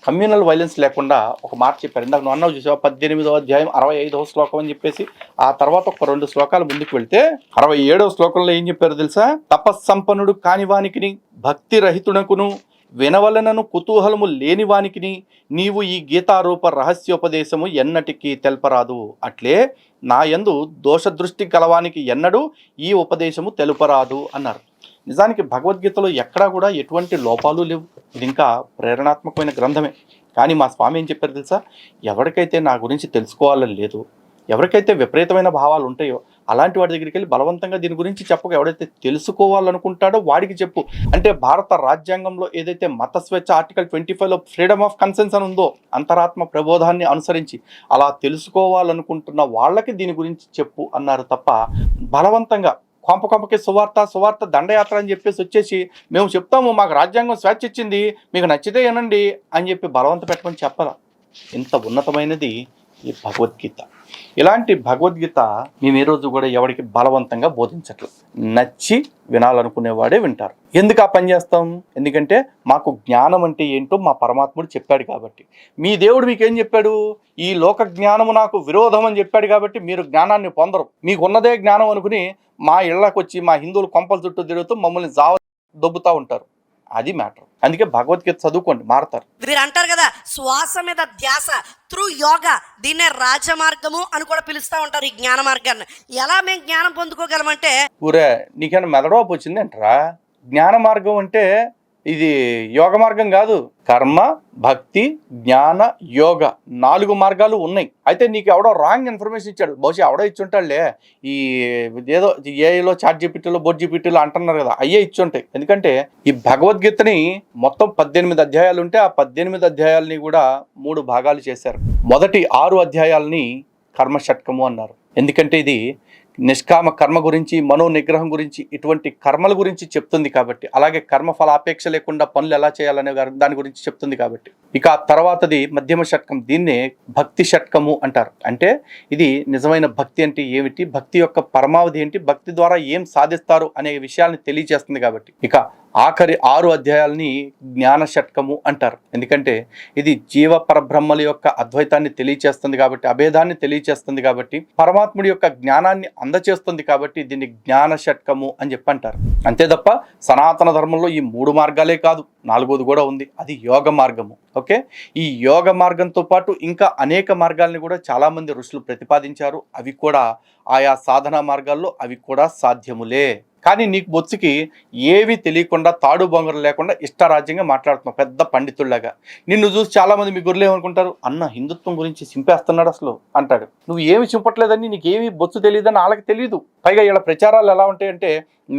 కమ్యూనల్ వైలెన్స్ లేకుండా ఒక మాట చెప్పారు. ఇందాక నువ్వు అన్నావు చూసావా, 18వ అధ్యాయం 65వ శ్లోకం అని చెప్పేసి. ఆ తర్వాత ఒక 2 శ్లోకాలు ముందుకు వెళ్తే 67వ శ్లోకంలో ఏం చెప్పారు తెలుసా? తపస్సంపన్నుడు కానివానికిని భక్తి రహితునకును వినవలనను కుతూహలము లేనివానికిని నీవు ఈ గీతారూప రహస్యోపదేశము ఎన్నటికీ తెల్పరాదు. అట్లే నా యందు దోషదృష్టి కలవానికి ఎన్నడూ ఈ ఉపదేశము తెలుపరాదు అన్నారు. నిజానికి భగవద్గీతలో ఎక్కడా కూడా ఎటువంటి లోపాలు లేవు. ఇది ఇంకా ప్రేరణాత్మకమైన గ్రంథమే. కానీ మా స్వామి ఏం చెప్పారు తెలుసా? ఎవరికైతే నా గురించి తెలుసుకోవాలని లేదు, ఎవరికైతే విపరీతమైన భావాలు ఉంటాయో అలాంటి వాడి దగ్గరికి వెళ్ళి బలవంతంగా దీని గురించి చెప్పక ఎవడైతే తెలుసుకోవాలనుకుంటాడో వాడికి చెప్పు. అంటే భారత రాజ్యాంగంలో ఏదైతే మత స్వేచ్ఛ ఆర్టికల్ 25లో ఫ్రీడమ్ ఆఫ్ కన్సెన్స్ అని ఉందో, అంతరాత్మ ప్రబోధాన్ని అనుసరించి అలా తెలుసుకోవాలనుకుంటున్న వాళ్ళకి దీని గురించి చెప్పు అన్నారు తప్ప బలవంతంగా కొంపకి సువార్త దండయాత్ర అని చెప్పేసి వచ్చేసి మేము చెప్తాము, మాకు రాజ్యాంగం స్వేచ్ఛ ఇచ్చింది, మీకు నచ్చితే వినండి అని చెప్పి బలవంత పెట్టమని చెప్పాలా. ఇంత ఉన్నతమైనది ఈ భగవద్గీత. ఇలాంటి భగవద్గీత మేము ఈ రోజు కూడా ఎవరికి బలవంతంగా బోధించట్లేదు. నచ్చి వినాలనుకునేవాడే వింటారు. ఎందుకు ఆ పని చేస్తాం? ఎందుకంటే మాకు జ్ఞానం అంటే ఏంటో మా పరమాత్ముడు చెప్పాడు కాబట్టి. మీ దేవుడు మీకేం చెప్పాడు? ఈ లోక జ్ఞానము నాకు విరోధం అని చెప్పాడు కాబట్టి మీరు జ్ఞానాన్ని పొందరు. మీకు ఉన్నదే జ్ఞానం అనుకుని మా ఇళ్ళకి వచ్చి మా హిందువులు కొంపల చుట్టూ తిరుగుతూ మమ్మల్ని దొబ్బుతూ ఉంటారు. అది మ్యాటర్. అందుకే భగవద్గీత చదువుకోండి, మారతారు. వీరు అంటారు కదా, శ్వాస మీద ధ్యాస త్రూ యోగా, దీన్నే రాజమార్గము అని కూడా పిలుస్తూ ఉంటారు ఈ జ్ఞాన మార్గాన్ని. ఎలా మేము జ్ఞానం పొందుకోగలమంటే, ఊరే నీకేమైనా మెదడోపు వచ్చింది అంటారా? జ్ఞాన మార్గం అంటే ఇది యోగ మార్గం కాదు. కర్మ, భక్తి, జ్ఞాన, యోగ 4 మార్గాలు ఉన్నాయి. అయితే నీకు ఎవడో రాంగ్ ఇన్ఫర్మేషన్ ఇచ్చాడు. బహుశా ఎవడో ఇచ్చుంటాడులే. ఈ ఏదో ఏఐలో, చాట్ జీపీటీలో, బోట్ జీపీటీలో అంటున్నారు కదా, అయ్యే ఇచ్చుంటాయి. ఎందుకంటే ఈ భగవద్గీతని మొత్తం 18 అధ్యాయాలు ఉంటే ఆ 18 అధ్యాయాలని కూడా 3 భాగాలు చేశారు. మొదటి 6 అధ్యాయాలని కర్మ షట్కము అన్నారు. ఎందుకంటే ఇది నిష్కామ కర్మ గురించి, మనో నిగ్రహం గురించి, ఇటువంటి కర్మల గురించి చెప్తుంది కాబట్టి, అలాగే కర్మ ఫలాపేక్ష లేకుండా పనులు ఎలా చేయాలనే దాని గురించి చెప్తుంది కాబట్టి. ఇక తర్వాతది మధ్యమ షట్కం, దీన్నే భక్తి షట్కము అంటారు. అంటే ఇది నిజమైన భక్తి అంటే ఏమిటి, భక్తి యొక్క పరమావధి ఏంటి, భక్తి ద్వారా ఏం సాధిస్తారు అనే విషయాల్ని తెలియజేస్తుంది కాబట్టి. ఇక ఆఖరి 6 అధ్యాయాలని జ్ఞాన షట్కము అంటారు. ఎందుకంటే ఇది జీవ పరబ్రహ్మల యొక్క అద్వైతాన్ని తెలియచేస్తుంది కాబట్టి, అభేదాన్ని తెలియచేస్తుంది కాబట్టి, పరమాత్ముడి యొక్క జ్ఞానాన్ని అందచేస్తుంది కాబట్టి దీన్ని జ్ఞాన షట్కము అని చెప్పి అంటారు. అంతే తప్ప సనాతన ధర్మంలో ఈ 3 మార్గాలే కాదు, 4వది కూడా ఉంది. అది యోగ మార్గము. ఓకే, ఈ యోగ మార్గంతో పాటు ఇంకా అనేక మార్గాల్ని కూడా చాలా మంది ఋషులు ప్రతిపాదించారు. అవి కూడా ఆయా సాధనా మార్గాల్లో అవి కూడా సాధ్యములే. కానీ నీకు బొత్సుకి ఏవి తెలియకుండా, తాడు బొంగరు లేకుండా ఇష్టారాజ్యంగా మాట్లాడుతున్నావు పెద్ద పండితుల్లాగా. నిన్ను చూసి చాలా మంది మీ గురులు ఏమనుకుంటారు, అన్న హిందుత్వం గురించి సింపేస్తున్నాడు అసలు అంటాడు. నువ్వు ఏమి చింపట్లేదని, నీకేమి బొత్సు తెలియదని వాళ్ళకి తెలియదు. పైగా వీళ్ళ ప్రచారాలు ఎలా ఉంటాయంటే,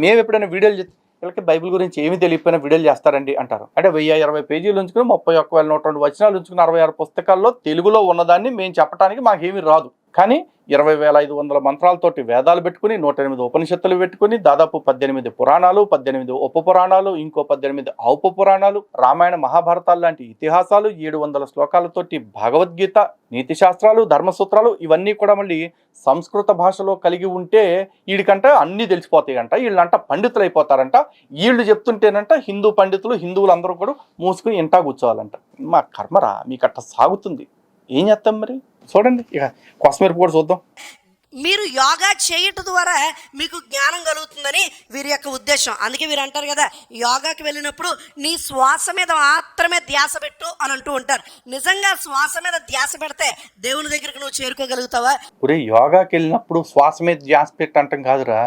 మేము ఎప్పుడైనా వీడియోలు వీళ్ళకి బైబిల్ గురించి ఏమీ తెలియకపోయినా వీడియోలు చేస్తారండి అంటారు. అంటే 1020 పేజీలు ఉంచుకుని 31,102 వచనాలు ఉంచుకుని 66 పుస్తకాల్లో తెలుగులో ఉన్నదాన్ని మేము చెప్పడానికి మాకేమీ రాదు. కానీ 20,500 మంత్రాలతోటి వేదాలు పెట్టుకుని, 108 ఉపనిషత్తులు పెట్టుకుని, దాదాపు 18 పురాణాలు, 18 ఉప పురాణాలు, ఇంకో 18 ఔప పురాణాలు, రామాయణ మహాభారతాలు లాంటి ఇతిహాసాలు, 700 శ్లోకాలతోటి భగవద్గీత, నీతి శాస్త్రాలు, ధర్మసూత్రాలు, ఇవన్నీ కూడా మళ్ళీ సంస్కృత భాషలో కలిగి ఉంటే వీడికంట అన్నీ తెలిసిపోతాయంట, వీళ్ళంట పండితులు అయిపోతారంట. వీళ్ళు చెప్తుంటేనంట హిందూ పండితులు, హిందువులందరూ కూడా మూసుకుని ఇంటా కూర్చోవాలంట. మా కర్మరా, మీకు అట్ట సాగుతుంది. ఏం చేస్తాం మరి? చూడండి, ఇక కొసమెరుపు కూడా చూద్దాం. మీరు యోగా చేయటం ద్వారా మీకు జ్ఞానం కలుగుతుందని వీరి యొక్క ఉద్దేశం. అందుకే వీరు అంటారు కదా, యోగాకి వెళ్ళినప్పుడు నీ శ్వాస మీద మాత్రమే ధ్యాస పెట్టు అని అంటూ ఉంటారు. నిజంగా శ్వాస మీద ధ్యాస పెడితే దేవుని దగ్గరికి నువ్వు చేరుకోగలుగుతావా? ఒరే, యోగాకి వెళ్ళినప్పుడు శ్వాస మీద ధ్యాస పెట్టంటాం కాదురా,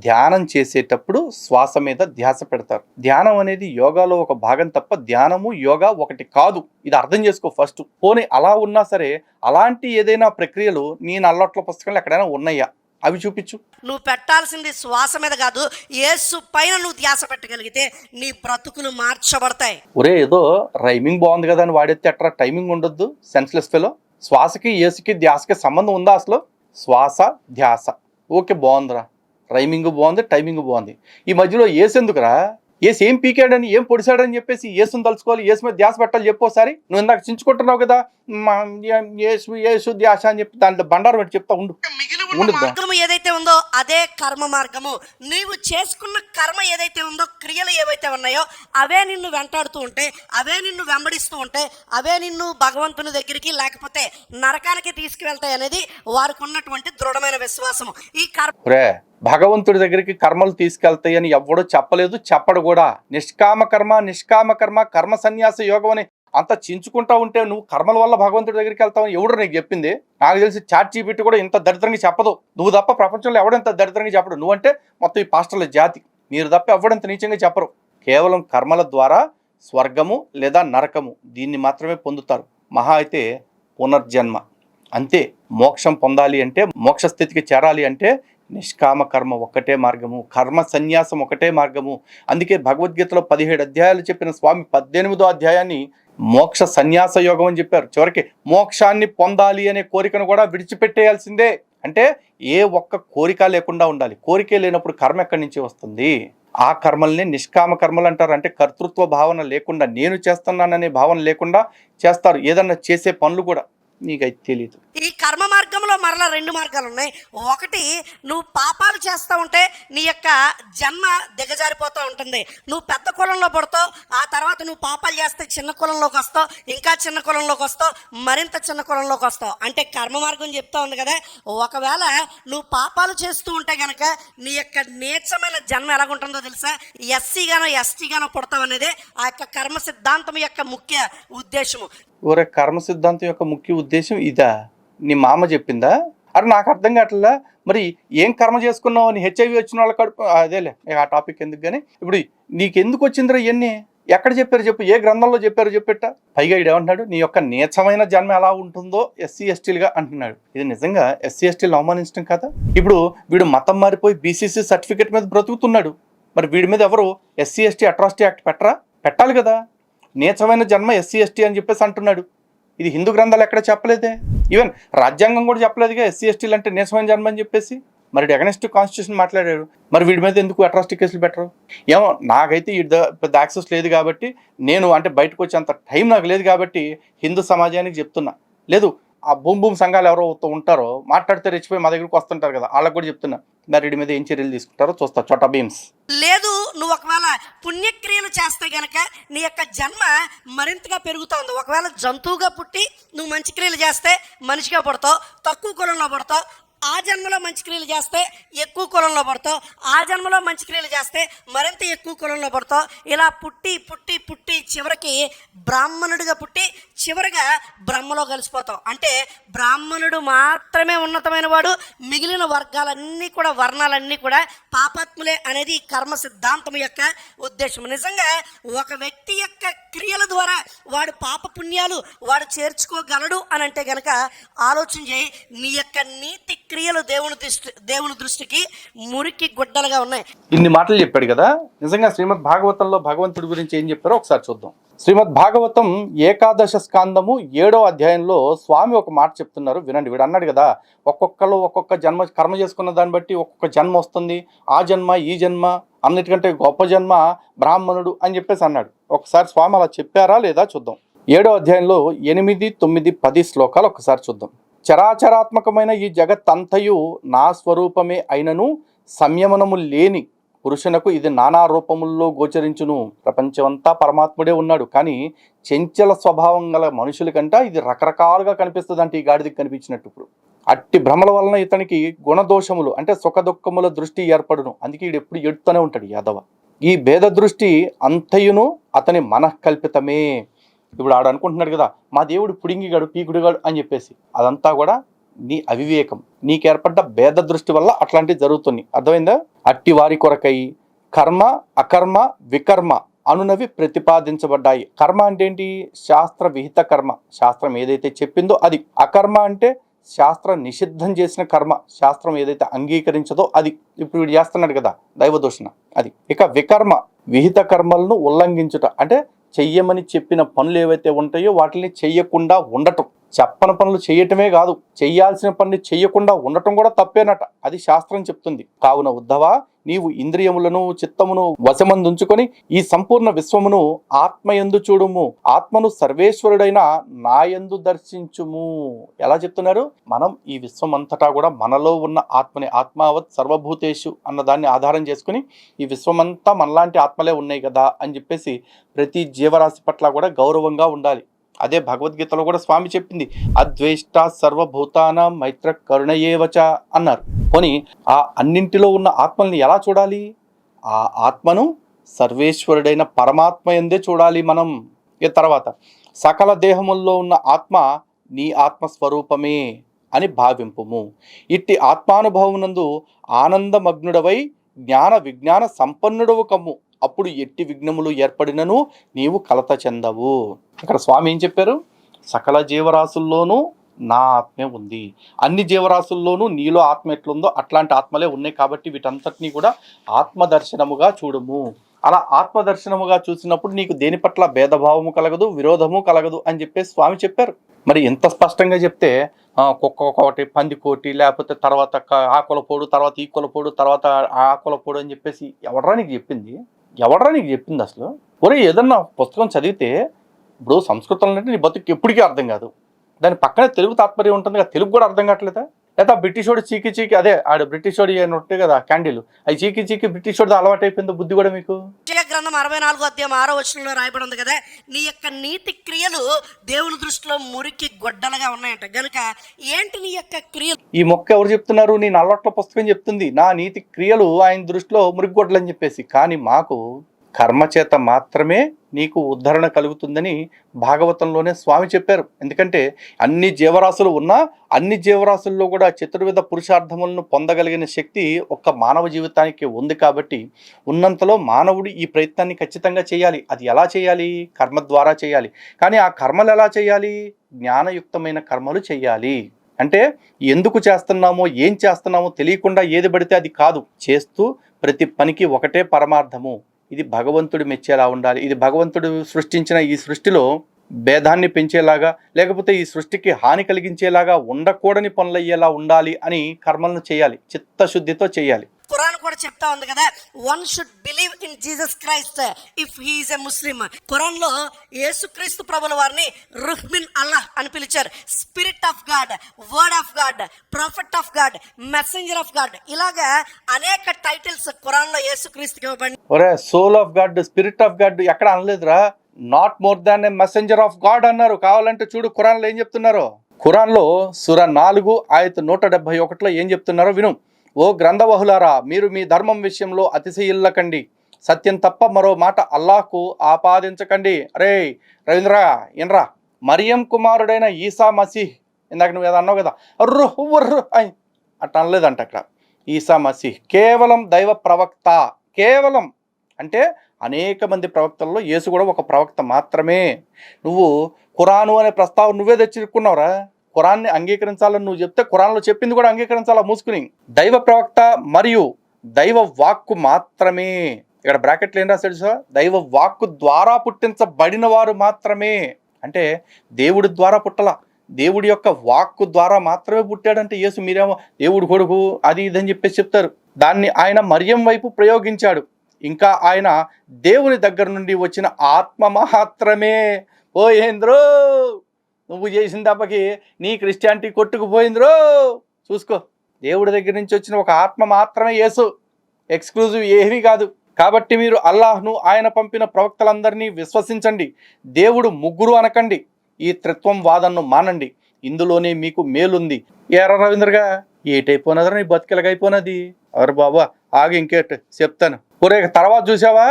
ధ్యానం చేసేటప్పుడు శ్వాస మీద ధ్యాస పెడతారు. ధ్యానం అనేది యోగాలో ఒక భాగం తప్ప ధ్యానము యోగా ఒకటి కాదు. ఇది అర్థం చేసుకో ఫస్ట్. పోనీ అలా ఉన్నా సరే, అలాంటి ఏదైనా ప్రక్రియలు నీ నల్లొట్ల పుస్తకంలో ఎక్కడైనా ఉన్నాయా? అవి చూపించు. నువ్వు పెట్టాల్సింది శ్వాస మీద కాదు, యేసు పైన నువ్వు ధ్యాస పెట్టగలిగితే నీ బ్రతుకులు మార్చబడతాయి. ఒరే, ఏదో రైమింగ్ బాగుంది కదా అని వాడేస్తే అట్లా టైమింగ్ ఉండొద్దు, సెన్స్లెస్ ఫెలో. శ్వాసకి యేసుకి ధ్యాసకి సంబంధం ఉందా అసలు? శ్వాస ధ్యాస ఓకే, బాగుందిరా, రైమింగ్ బాగుంది, టైమింగ్ బాగుంది. ఈ మధ్యలో యేసు ఎందుకురా? యేసు ఏం పీకాడని, ఏం పొడిచాడని చెప్పేసి యేసుని తలుచుకోవాలి, యేసు మీద ధ్యాస పెట్టాలి చెప్పు ఒకసారి. నువ్వు ఇందాక చించుకుంటున్నావు కదా, యేసు యేసు ధ్యాస అని చెప్పి దాంట్లో బండారం పెట్టి చెప్తా ఉండు. మార్గము ఏదైతే ఉందో అదే కర్మ మార్గము. నీవు చేసుకున్న కర్మ ఏదైతే ఉందో, క్రియలు ఏవైతే ఉన్నాయో అవే నిన్ను వెంటాడుతూ ఉంటాయి, అవే నిన్ను వెంబడిస్తూ ఉంటాయి, అవే నిన్ను భగవంతుని దగ్గరికి లేకపోతే నరకానికి తీసుకువెళ్తాయి అనేది వారికి ఉన్నటువంటి దృఢమైన విశ్వాసము. ఈ కర్మ భగవంతుడి దగ్గరికి కర్మలు తీసుకెళ్తాయి అని ఎవడో చెప్పలేదు, చెప్పడు కూడా. నిష్కామ కర్మ, నిష్కామ కర్మ, కర్మ సన్యాస యోగం అని అంత చించుకుంటా ఉంటే నువ్వు కర్మల వల్ల భగవంతుడి దగ్గరికి వెళ్తావని ఎవడు నీకు చెప్పింది? నాకు తెలిసి చాట్ జీపీటీ కూడా ఇంత దరిద్రంగా చెప్పదు. నువ్వు తప్ప ప్రపంచంలో ఎవడు ఇంత దరిద్రంగా చెప్పడు. నువ్వంటే మొత్తం ఈ పాస్టర్ల జాతి, మీరు తప్ప ఎవడంత నీచంగా చెప్పరు. కేవలం కర్మల ద్వారా స్వర్గము లేదా నరకము దీన్ని మాత్రమే పొందుతారు. మహా అయితే పునర్జన్మ అంతే. మోక్షం పొందాలి అంటే, మోక్ష స్థితికి చేరాలి అంటే నిష్కామ కర్మ ఒక్కటే మార్గము, కర్మ సన్యాసం ఒకటే మార్గము. అందుకే భగవద్గీతలో 17 అధ్యాయాలు చెప్పిన స్వామి 18వ అధ్యాయాన్ని మోక్ష సన్యాస యోగం అని చెప్పారు. చివరికి మోక్షాన్ని పొందాలి అనే కోరికను కూడా విడిచిపెట్టేయాల్సిందే. అంటే ఏ ఒక్క కోరిక లేకుండా ఉండాలి. కోరికే లేనప్పుడు కర్మ ఎక్కడి నుంచి వస్తుంది? ఆ కర్మల్ని నిష్కామ కర్మలు అంటారు. అంటే కర్తృత్వ భావన లేకుండా, నేను చేస్తున్నాననే భావన లేకుండా చేస్తారు ఏదన్నా చేసే పనులు కూడా. నీకైతే తెలీదు. ఈ కర్మ మార్గంలో మరలా రెండు మార్గాలు ఉన్నాయి. ఒకటి, నువ్వు పాపాలు చేస్తూ ఉంటే నీ యొక్క జన్మ దిగజారిపోతూ ఉంటుంది. నువ్వు పెద్ద కులంలో పడతావు, ఆ తర్వాత నువ్వు పాపాలు చేస్తే చిన్న కులంలోకి వస్తావు, ఇంకా చిన్న కులంలోకి వస్తావు, మరింత చిన్న కులంలోకి వస్తావు. అంటే కర్మ మార్గం చెప్తా ఉంది కదా. ఒకవేళ నువ్వు పాపాలు చేస్తూ ఉంటే కనుక నీ యొక్క నీచమైన జన్మ ఎలాగుంటుందో తెలుసా? ఎస్సీగానో ఎస్టీగానో పుడతావు అనేది ఆ యొక్క కర్మ సిద్ధాంతం యొక్క ముఖ్య ఉద్దేశము. ఊరే కర్మ సిద్ధాంతం యొక్క ముఖ్య ఉద్దేశం ఇదా? నీ మామ చెప్పిందా? అరే నాకు అర్థం కావట్లా. మరి ఏం కర్మ చేసుకున్నావు అని హెచ్ఐవి వచ్చిన వాళ్ళ కడుపు అదేలే, ఆ టాపిక్ ఎందుకు. కానీ ఇప్పుడు నీకెందుకు వచ్చిందిరా ఇవన్నీ? ఎక్కడ చెప్పారు చెప్పు? ఏ గ్రంథంలో చెప్పారు చెప్పేట? పైగా ఇడేమంటున్నాడు, నీ యొక్క నీచమైన జన్మ ఎలా ఉంటుందో ఎస్సీ ఎస్టీలుగా అంటున్నాడు. ఇది నిజంగా ఎస్సీ ఎస్టీలు అవమానించడం కదా. ఇప్పుడు వీడు మతం మారిపోయి బీసీసీ సర్టిఫికేట్ మీద బ్రతుకుతున్నాడు. మరి వీడి మీద ఎవరు ఎస్సీ ఎస్టీ అట్రాసిటీ యాక్ట్ పెట్టాలి కదా. నీచమైన జన్మ ఎస్సీ ఎస్టీ అని చెప్పేసి అంటున్నాడు. ఇది హిందూ గ్రంథాలు ఎక్కడ చెప్పలేదే. ఈవెన్ రాజ్యాంగం కూడా చెప్పలేదుగా ఎస్సీ ఎస్టీలు అంటే నీచమైన జన్మ అని చెప్పేసి. మరి అగెన్స్ట్ కాన్స్టిట్యూషన్ మాట్లాడారు. మరి వీడి మీద ఎందుకు అట్రాసిటీ కేసులు పెట్టరు? ఏమో నాకైతే ఈ పెద్ద యాక్సెస్ లేదు కాబట్టి, నేను అంటే బయటకు వచ్చేంత టైం నాకు లేదు కాబట్టి హిందూ సమాజానికి చెప్తున్నా. లేదు ఆ భూమి సంఘాలు ఎవరో ఉంటారో మాట్లాడితే రెచ్చిపోయి మా దగ్గరికి వస్తుంటారు కదా, వాళ్ళకి కూడా చెప్తున్నా. మరి వీడి మీద ఏం చర్యలు తీసుకుంటారో చూస్తా. చోటా భీమ్స్. లేదు, నువ్వు ఒకవేళ పుణ్యక్రియలు చేస్తే గనక నీ యొక్క జన్మ మరింతగా పెరుగుతుంది. ఒకవేళ జంతువుగా పుట్టి నువ్వు మంచి క్రియలు చేస్తే మనిషిగా పడతావు, తక్కువ కులంలో పడతావు. ఆ జన్మలో మంచి క్రియలు చేస్తే ఎక్కువ కులంలో పడతావు, ఆ జన్మలో మంచి క్రియలు చేస్తే మరింత ఎక్కువ కులంలో పడతావు. ఇలా పుట్టి పుట్టి పుట్టి చివరికి బ్రాహ్మణుడిగా పుట్టి చివరిగా బ్రహ్మలో కలిసిపోతావు. అంటే బ్రాహ్మణుడు మాత్రమే ఉన్నతమైన వాడు, మిగిలిన వర్గాలన్నీ కూడా వర్ణాలన్నీ కూడా పాపాత్ములే అనేది ఈ కర్మ సిద్ధాంతం యొక్క ఉద్దేశం. నిజంగా ఒక వ్యక్తి యొక్క క్రియల ద్వారా వాడు పాప పుణ్యాలు వాడు చేర్చుకోగలడు అని అంటే గనక ఆలోచన చేయి. నీ యొక్క నీతి క్రియలు దేవుని దృష్టికి మురికి గుడ్డలుగా ఉన్నాయి. ఇన్ని మాటలు చెప్పాడు కదా. నిజంగా శ్రీమద్ భాగవతంలో భగవంతుడి గురించి ఏం చెప్పారో ఒకసారి చూద్దాం. శ్రీమద్ భాగవతం 11వ స్కందము 7వ అధ్యాయంలో స్వామి ఒక మాట చెప్తున్నారు, వినండి. వీడు అన్నాడు కదా, ఒక్కొక్కరు ఒక్కొక్క జన్మ కర్మ చేసుకున్న దాన్ని బట్టి ఒక్కొక్క జన్మ వస్తుంది. ఆ జన్మ ఈ జన్మ అన్నిటికంటే గొప్ప జన్మ బ్రాహ్మణుడు అని చెప్పేసి అన్నాడు. ఒకసారి స్వామి అలా చెప్పారా లేదా చూద్దాం. 7వ అధ్యాయంలో 8, 9, 10 శ్లోకాలు ఒకసారి చూద్దాం. చరాచరాత్మకమైన ఈ జగత్తంతయు నా స్వరూపమే అయినను సంయమనము లేని పురుషునకు ఇది నానా రూపముల్లో గోచరించును. ప్రపంచమంతా పరమాత్ముడే ఉన్నాడు, కానీ చెంచల స్వభావం గల మనుషుల కంట ఇది రకరకాలుగా కనిపిస్తుంది అంటే ఈ గాడిదికి కనిపించినట్టు. ఇప్పుడు అట్టి భ్రమల వలన ఇతనికి గుణదోషములు అంటే సుఖ దుఃఖముల దృష్టి ఏర్పడును. అందుకే ఈడు ఎప్పుడు ఎడుతూనే ఉంటాడు యాదవ. ఈ భేద దృష్టి అంతయును అతని మనఃకల్పితమే. ఇప్పుడు ఆడు అనుకుంటున్నాడు కదా, మా దేవుడు పుడింగిగాడు పీకుడుగాడు అని చెప్పేసి, అదంతా కూడా నీ అవివేకం, నీకేర్పడ్డ భేద దృష్టి వల్ల అట్లాంటివి జరుగుతుంది. అర్థమైందా? అట్టి వారి కొరకై కర్మ అకర్మ వికర్మ అనునవి ప్రతిపాదించబడ్డాయి. కర్మ అంటే ఏంటి? శాస్త్ర విహిత కర్మ, శాస్త్రం ఏదైతే చెప్పిందో అది. అకర్మ అంటే శాస్త్రం నిషిద్ధం చేసిన కర్మ, శాస్త్రం ఏదైతే అంగీకరించదో అది. ఇప్పుడు వీడు చేస్తున్నాడు కదా దైవదూషణ, అది. ఇక వికర్మ విహిత కర్మలను ఉల్లంఘించుట అంటే చెయ్యమని చెప్పిన పనులు ఏవైతే ఉంటాయో వాటిని చెయ్యకుండా ఉండటం. చెప్పని పనులు చేయటమే కాదు, చెయ్యాల్సిన పని చెయ్యకుండా ఉండటం కూడా తప్పేనట. అది శాస్త్రం చెప్తుంది. కావున ఉద్ధవ, నీవు ఇంద్రియములను చిత్తమును వశమందుంచుకొని ఈ సంపూర్ణ విశ్వమును ఆత్మయందు చూడుము. ఆత్మను సర్వేశ్వరుడైన నాయందు దర్శించుము. ఎలా చెప్తున్నారు? మనం ఈ విశ్వం అంతటా కూడా మనలో ఉన్న ఆత్మని, ఆత్మావత్ సర్వభూతేషు అన్నదాన్ని ఆధారం చేసుకుని ఈ విశ్వమంతా మనలాంటి ఆత్మలే ఉన్నాయి కదా అని చెప్పేసి ప్రతి జీవరాశి పట్ల కూడా గౌరవంగా ఉండాలి. అదే భగవద్గీతలో కూడా స్వామి చెప్పింది, అద్వేష్ట సర్వభూతానాం మైత్ర కరుణయేవచ అన్నారు. పోనీ ఆ అన్నింటిలో ఉన్న ఆత్మల్ని ఎలా చూడాలి? ఆ ఆత్మను సర్వేశ్వరుడైన పరమాత్మ యందే చూడాలి మనం. ఈ తర్వాత సకల దేహముల్లో ఉన్న ఆత్మ నీ ఆత్మస్వరూపమే అని భావింపుము. ఇట్టి ఆత్మానుభవమునందు ఆనందమగ్నుడవై జ్ఞాన విజ్ఞాన సంపన్నుడవు కమ్ము. అప్పుడు ఎట్టి విఘ్నములు ఏర్పడినను నీవు కలత చెందవు. అక్కడ స్వామి ఏం చెప్పారు? సకల జీవరాశుల్లోనూ నా ఆత్మే ఉంది, అన్ని జీవరాశుల్లోనూ నీలో ఆత్మ ఎట్లుందో అట్లాంటి ఆత్మలే ఉన్నాయి, కాబట్టి వీటంతటినీ కూడా ఆత్మదర్శనముగా చూడుము. అలా ఆత్మదర్శనముగా చూసినప్పుడు నీకు దేని పట్ల భేదభావము కలగదు, విరోధము కలగదు అని చెప్పేసి స్వామి చెప్పారు. మరి ఎంత స్పష్టంగా చెప్తే కుక్క ఒకటి, పంది కోటి, లేకపోతే తర్వాత ఆ కులపోడు, తర్వాత ఈ కులపోడు, తర్వాత ఆ కులపోడు అని చెప్పేసి ఎవడరా నీకు చెప్పింది? ఎవడరా నీకు చెప్పింది అసలు? ఒరే ఏదన్నా పుస్తకం చదివితే, ఇప్పుడు సంస్కృతంలో అంటే నీ బతుకు ఎప్పటికీ అర్థం కాదు. దాని పక్కనే తెలుగు తాత్పర్యం ఉంటుంది కదా, తెలుగు కూడా అర్థం కావట్లేదా? లేదా బ్రిటిషోడు చీకి చీకి, అదే ఆడు బ్రిటిషోడు అని ఉంటాయి కదా క్యాండిల్, అవి చీకి చీకి బ్రిటిషోడు అలవాటు అయిపోయిందో బుద్ధి కూడా మీకు. యెషయా గ్రంథం 64వ అధ్యాయం 6వ వచనంలో రాయబడి ఉంది కదా, నీ యొక్క నీతి క్రియలు దేవుని దృష్టిలో మురికి గొడ్డలుగా ఉన్నాయంట. గనుక ఏంటి నీ యొక్క క్రియలు? ఈ మొక్క ఎవరు చెప్తున్నారు? నీ నల్లట్ల పుస్తకం చెప్తుంది నా నీతి క్రియలు ఆయన దృష్టిలో మురిగొడ్డలు అని చెప్పేసి. కానీ మాకు కర్మ చేత మాత్రమే నీకు ఉద్ధరణ కలుగుతుందని భాగవతంలోనే స్వామి చెప్పారు. ఎందుకంటే అన్ని జీవరాశులు ఉన్నా అన్ని జీవరాశుల్లో కూడా చతుర్విధ పురుషార్థములను పొందగలిగిన శక్తి ఒక్క మానవ జీవితానికి ఉంది. కాబట్టి ఉన్నంతలో మానవుడు ఈ ప్రయత్నాన్ని ఖచ్చితంగా చేయాలి. అది ఎలా చేయాలి? కర్మ ద్వారా చేయాలి. కానీ ఆ కర్మలు ఎలా చేయాలి? జ్ఞానయుక్తమైన కర్మలు చేయాలి. అంటే ఎందుకు చేస్తున్నామో ఏం చేస్తున్నామో తెలియకుండా ఏది పడితే అది కాదు. చేస్తూ ప్రతి పనికి ఒకటే పరమార్థము. ఇది భగవంతుడు మెచ్చేలా ఉండాలి. ఇది భగవంతుడు సృష్టించిన ఈ సృష్టిలో భేదాన్ని పెంచేలాగా, లేకపోతే ఈ సృష్టికి హాని కలిగించేలాగా ఉండకూడని పనులయ్యేలా ఉండాలి అని కర్మలను చేయాలి. చిత్తశుద్ధితో చేయాలి. ఖురాన్ కూడా చెప్తా ఉంది కదా, one should believe in Jesus Christ if he is a Muslim. Quran లో యేసుక్రీస్తు ప్రభుల వారిని రూహ్ మిన్ అల్లాహ్ అని పిలిచారు. Spirit of God, word of God, prophet of God, messenger of God, ఇలాగా అనేక టైటిల్స్ ఖురాన్ లో యేసుక్రీస్తుకి ఇవ్వబడి. ఒరే, soul of God, spirit of God ఎక్కడ అనలేదురా. Not more than a messenger of God అన్నారు. కావాలంటే చూడు ఖురాన్లో ఏం చెప్తున్నారో. ఖురాన్లో సూర 4 ఆయత 171లో ఏం చెప్తున్నారో విను. ఓ గ్రంథవహులారా, మీరు మీ ధర్మం విషయంలో అతిశయిల్లకండి, సత్యం తప్ప మరో మాట అల్లాహ్కు ఆపాదించకండి. అరే రవీంద్ర ఇన్రా, మరియం కుమారుడైన ఈసా మసీహ్, ఇందాక నువ్వు ఏదో అన్నావు కదా, అర్రు అయ్ అట్లా అనలేదంట అక్కడ. ఈసా మసీహ్ కేవలం దైవ ప్రవక్త. కేవలం అంటే అనేక మంది ప్రవక్తల్లో యేసు కూడా ఒక ప్రవక్త మాత్రమే. నువ్వు ఖురాను అనే ప్రస్తావన నువ్వే తెచ్చుకున్నావురా. ఖురాన్ని అంగీకరించాలని నువ్వు చెప్తే ఖురాన్లో చెప్పింది కూడా అంగీకరించాలా మూసుకుని. దైవ ప్రవక్త మరియు దైవ వాక్కు మాత్రమే. ఇక్కడ బ్రాకెట్లు ఏం రాశాడు సార్? దైవ వాక్కు ద్వారా పుట్టించబడిన వారు మాత్రమే. అంటే దేవుడి ద్వారా పుట్టలా, దేవుడి యొక్క వాక్కు ద్వారా మాత్రమే పుట్టాడంటే యేసు. మీరేమో దేవుడు కొడుకు అది ఇదని చెప్పేసి చెప్తారు. దాన్ని ఆయన మరియం వైపు ప్రయోగించాడు. ఇంకా ఆయన దేవుని దగ్గర నుండి వచ్చిన ఆత్మ మాత్రమే. ఓ ఏంద్రో నువ్వు చేసిన తప్పకి నీ క్రిస్టియానిటీ కొట్టుకుపోయిందిరో. చూసుకో, దేవుడి దగ్గర నుంచి వచ్చిన ఒక ఆత్మ మాత్రమే యేసు, ఎక్స్క్లూజివ్ ఏమీ కాదు. కాబట్టి మీరు అల్లాహ్ను ఆయన పంపిన ప్రవక్తలందరినీ విశ్వసించండి. దేవుడు ముగ్గురు అనకండి. ఈ త్రిత్వం వాదనను మానండి, ఇందులోనే మీకు మేలుంది. ఏరా రవీంద్రగా ఏటైపోయినదరా నీ బతికెలగైపోయినది? ఎవరు బాబా ఆగి ఇంకేట చెప్తాను. ఒరే తర్వాత చూసావా?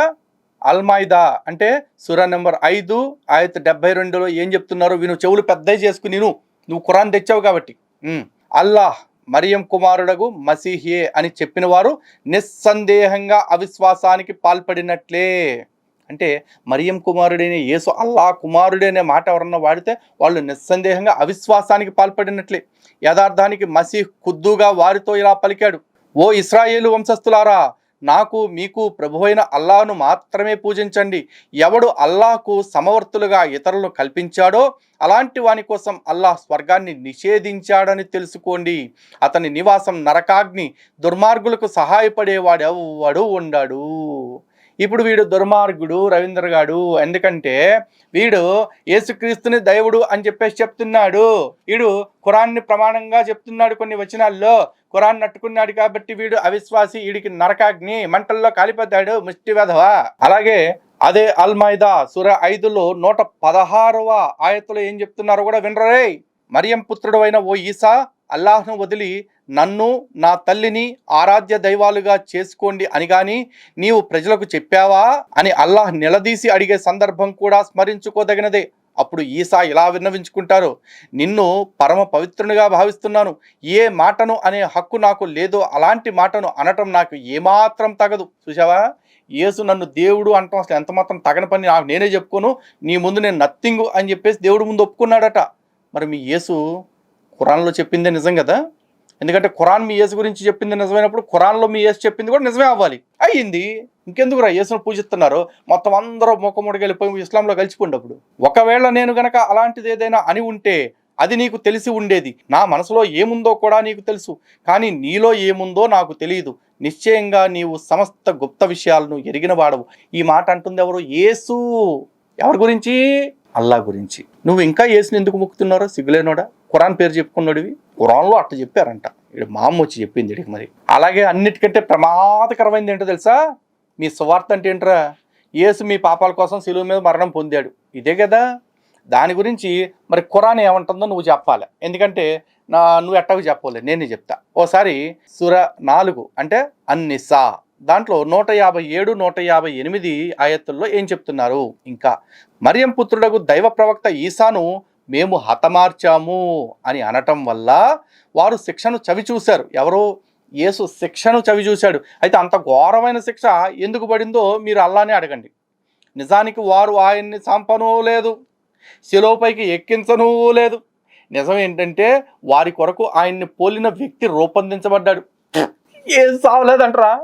అల్మాయిదా అంటే సూరా నెంబర్ 5 ఆయత 72లో ఏం చెప్తున్నారో విను. చెవులు పెద్దవి చేసుకుని నువ్వు ఖురాన్ తెచ్చావు కాబట్టి. అల్లాహ్ మరియం కుమారుడగు మసీహే అని చెప్పిన వారు నిస్సందేహంగా అవిశ్వాసానికి పాల్పడినట్లే. అంటే మరియం కుమారుడైన యేసు అల్లాహ్ కుమారుడైన మాట ఎవరన్నా వాడితే వాళ్ళు నిస్సందేహంగా అవిశ్వాసానికి పాల్పడినట్లే. యథార్థానికి మసీహ్ ఖుద్దుగా వారితో ఇలా పలికాడు, ఓ ఇశ్రాయేలు వంశస్థులారా, నాకు మీకు ప్రభువైన అల్లాహ్ను మాత్రమే పూజించండి. ఎవడు అల్లాహ్కు సమవర్తులుగా ఇతరులను కల్పించాడో అలాంటి వాని కోసం అల్లాహ్ స్వర్గాన్ని నిషేధించాడని తెలుసుకోండి. అతని నివాసం నరకాగ్ని. దుర్మార్గులకు సహాయపడేవాడెవడు ఉండాడు. ఇప్పుడు వీడు దుర్మార్గుడు రవీంద్ర గాడు. ఎందుకంటే వీడు యేసుక్రీస్తుని దైవుడు అని చెప్పేసి చెప్తున్నాడు. వీడు ఖురాన్ని ప్రమాణంగా చెప్తున్నాడు. కొన్ని వచనాల్లో ఖురాన్ నట్టుకున్నాడు కాబట్టి వీడు అవిశ్వాసి. వీడికి నరకాగ్ని మంటల్లో కాలిపోతాడు ముష్టి వెధవా. అలాగే అదే అల్మైదా సూర 5లో 116వ ఆయతలో ఏం చెప్తున్నారో కూడా వినరే. మరియం పుత్రుడు అయిన ఓ ఈసా, అల్లాహ్ను వదిలి నన్ను నా తల్లిని ఆరాధ్య దైవాలుగా చేసుకోండి అని గాని నీవు ప్రజలకు చెప్పావా అని అల్లాహ్ నిలదీసి అడిగే సందర్భం కూడా స్మరించుకోదగినదే. అప్పుడు ఈసా ఇలా విన్నవించుకుంటారు, నిన్ను పరమ పవిత్రునిగా భావిస్తున్నాను. ఏ మాటను అనే హక్కు నాకు లేదో అలాంటి మాటను అనటం నాకు ఏమాత్రం తగదు. చూసావా, యేసు నన్ను దేవుడు అంటాం అసలు ఎంత మాత్రం తగని పని. నాకు నేనే చెప్పుకోను, నీ ముందు నేను నథింగ్ అని చెప్పేసి దేవుడు ముందు ఒప్పుకున్నాడట. మరి మీ యేసు ఖురాన్లో చెప్పిందే నిజం కదా. ఎందుకంటే ఖురాన్ మీ యేసు గురించి చెప్పింది నిజమైనప్పుడు ఖురాన్లో మీ యేసు చెప్పింది కూడా నిజమే అవ్వాలి. అయ్యింది. ఇంకెందుకు రా యేసును పూజిస్తున్నారు? మొత్తం అందరూ మొక్కముడికి వెళ్ళిపోయి ఇస్లాంలో కలిసిపోయినప్పుడు. ఒకవేళ నేను గనక అలాంటిది ఏదైనా అని ఉంటే అది నీకు తెలిసి ఉండేది. నా మనసులో ఏముందో కూడా నీకు తెలుసు, కానీ నీలో ఏముందో నాకు తెలియదు. నిశ్చయంగా నీవు సమస్త గుప్త విషయాలను ఎరిగిన వాడవు. ఈ మాట అంటుంది ఎవరు? యేసు. ఎవరి గురించి? అల్లా గురించి. నువ్వు ఇంకా యేసుని ఎందుకు మొక్కుతున్నారో సిగ్గులేనోడా? ఖురాన్ పేరు చెప్పుకున్నాడివి, ఖురాన్లో అట్ట చెప్పారంట. ఇక్కడ మా అమ్మ వచ్చి చెప్పింది ఇడికి. మరి అలాగే అన్నిటికంటే ప్రమాదకరమైనది ఏంటో తెలుసా? మీ సువార్త అంటే ఏంట్రా? యేసు మీ పాపాల కోసం శిలువ మీద మరణం పొందాడు, ఇదే కదా. దాని గురించి మరి ఖురాన్ ఏమంటుందో నువ్వు చెప్పాలి. ఎందుకంటే నువ్వు ఎట్టకు చెప్పలే, నేనే చెప్తా. ఓసారి సూర 4 అంటే అన్నిసా దాంట్లో 157, 158 ఆయతుల్లో ఏం చెప్తున్నారు? ఇంకా మరియం పుత్రుడకు దైవ ప్రవక్త ఈసాను మేము హతమార్చాము అని అనటం వల్ల వారు శిక్షను చవి చూశారు. ఎవరు? యేసు శిక్షను చవి చూశాడు. అయితే అంత ఘోరమైన శిక్ష ఎందుకు పడిందో మీరు అల్లానే అడగండి. నిజానికి వారు ఆయన్ని చంపనూ లేదు, శిలువపైకి ఎక్కించనూ లేదు. నిజం ఏంటంటే వారి కొరకు ఆయన్ని పోలిన వ్యక్తి రూపొందించబడ్డాడు. ఏం సావలేదంటరా,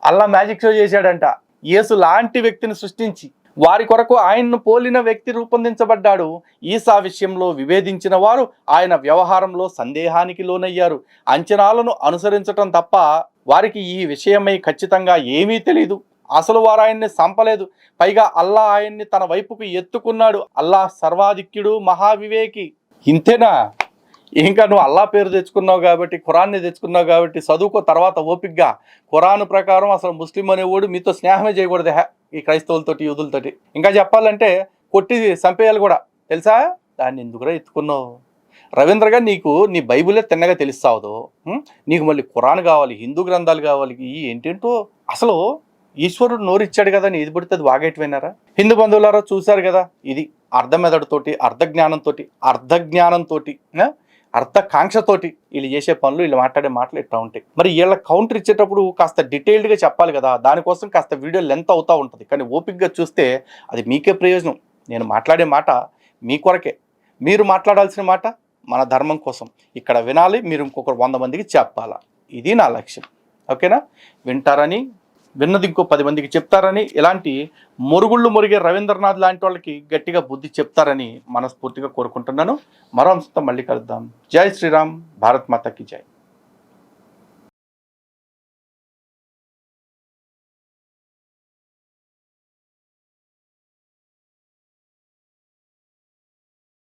అల్లా మ్యాజిక్ షో చేశాడంట. యేసు లాంటి వ్యక్తిని సృష్టించి వారి కొరకు ఆయన్ను పోలిన వ్యక్తి రూపొందించబడ్డాడు. ఈసా విషయంలో విభేదించిన వారు ఆయన వ్యవహారంలో సందేహానికి లోనయ్యారు. అంచనాలను అనుసరించటం తప్ప వారికి ఈ విషయమై ఖచ్చితంగా ఏమీ తెలీదు. అసలు వారు ఆయన్ని చంపలేదు, పైగా అల్లా ఆయన్ని తన వైపుకు ఎత్తుకున్నాడు. అల్లా సర్వాధిక్యుడు, మహావివేకి. ఇంతేనా? ఇంకా నువ్వు అల్లా పేరు తెచ్చుకున్నావు కాబట్టి, ఖురాన్ని తెచ్చుకున్నావు కాబట్టి చదువుకో. తర్వాత ఓపిక్గా ఖురాను ప్రకారం అసలు ముస్లిం అనేవాడు మీతో స్నేహమే చేయకూడదు, ఈ క్రైస్తవులతోటి, యూదులతోటి. ఇంకా చెప్పాలంటే కొట్టి చంపేయాలి కూడా, తెలుసా? దాన్ని ఎందుకురా ఎత్తుకున్నావు? రవీంద్రగా నీకు నీ బైబిలే తిన్నగా తెలుస్తావదు, నీకు మళ్ళీ ఖురాన్ కావాలి, హిందూ గ్రంథాలు కావాలి, ఏంటేంటో. అసలు ఈశ్వరుడు నోరిచ్చాడు కదా, ఏది పడితే అది వాగేటిపోయినారా? హిందూ బంధువులారా చూశారు కదా, ఇది అర్ధమెదడుతోటి, అర్ధజ్ఞానంతోటి, అర్థకాంక్షతోటి వీళ్ళు చేసే పనులు, వీళ్ళు మాట్లాడే మాటలు ఇట్లా ఉంటాయి. మరి వీళ్ళ కౌంటర్ ఇచ్చేటప్పుడు కాస్త డీటెయిల్డ్గా చెప్పాలి కదా, దానికోసం కాస్త వీడియో లెంత్ అవుతూ ఉంటుంది. కానీ ఓపిక్గా చూస్తే అది మీకే ప్రయోజనం. నేను మాట్లాడే మాట మీ కొరకే, మీరు మాట్లాడాల్సిన మాట మన ధర్మం కోసం. ఇక్కడ వినాలి, మీరు ఇంకొక 100 మందికి చెప్పాలా, ఇది నా లక్ష్యం. ఓకేనా? వింటారని, విన్నది ఇంకో 10 మందికి చెప్తారని, ఇలాంటి మురిగే రవీంద్రనాథ్ లాంటి వాళ్ళకి గట్టిగా బుద్ధి చెప్తారని మనస్ఫూర్తిగా కోరుకుంటున్నాను. మరో అంశంతో మళ్ళీ కలుద్దాం. జై శ్రీరామ్, భారత్ మాతాకి జై.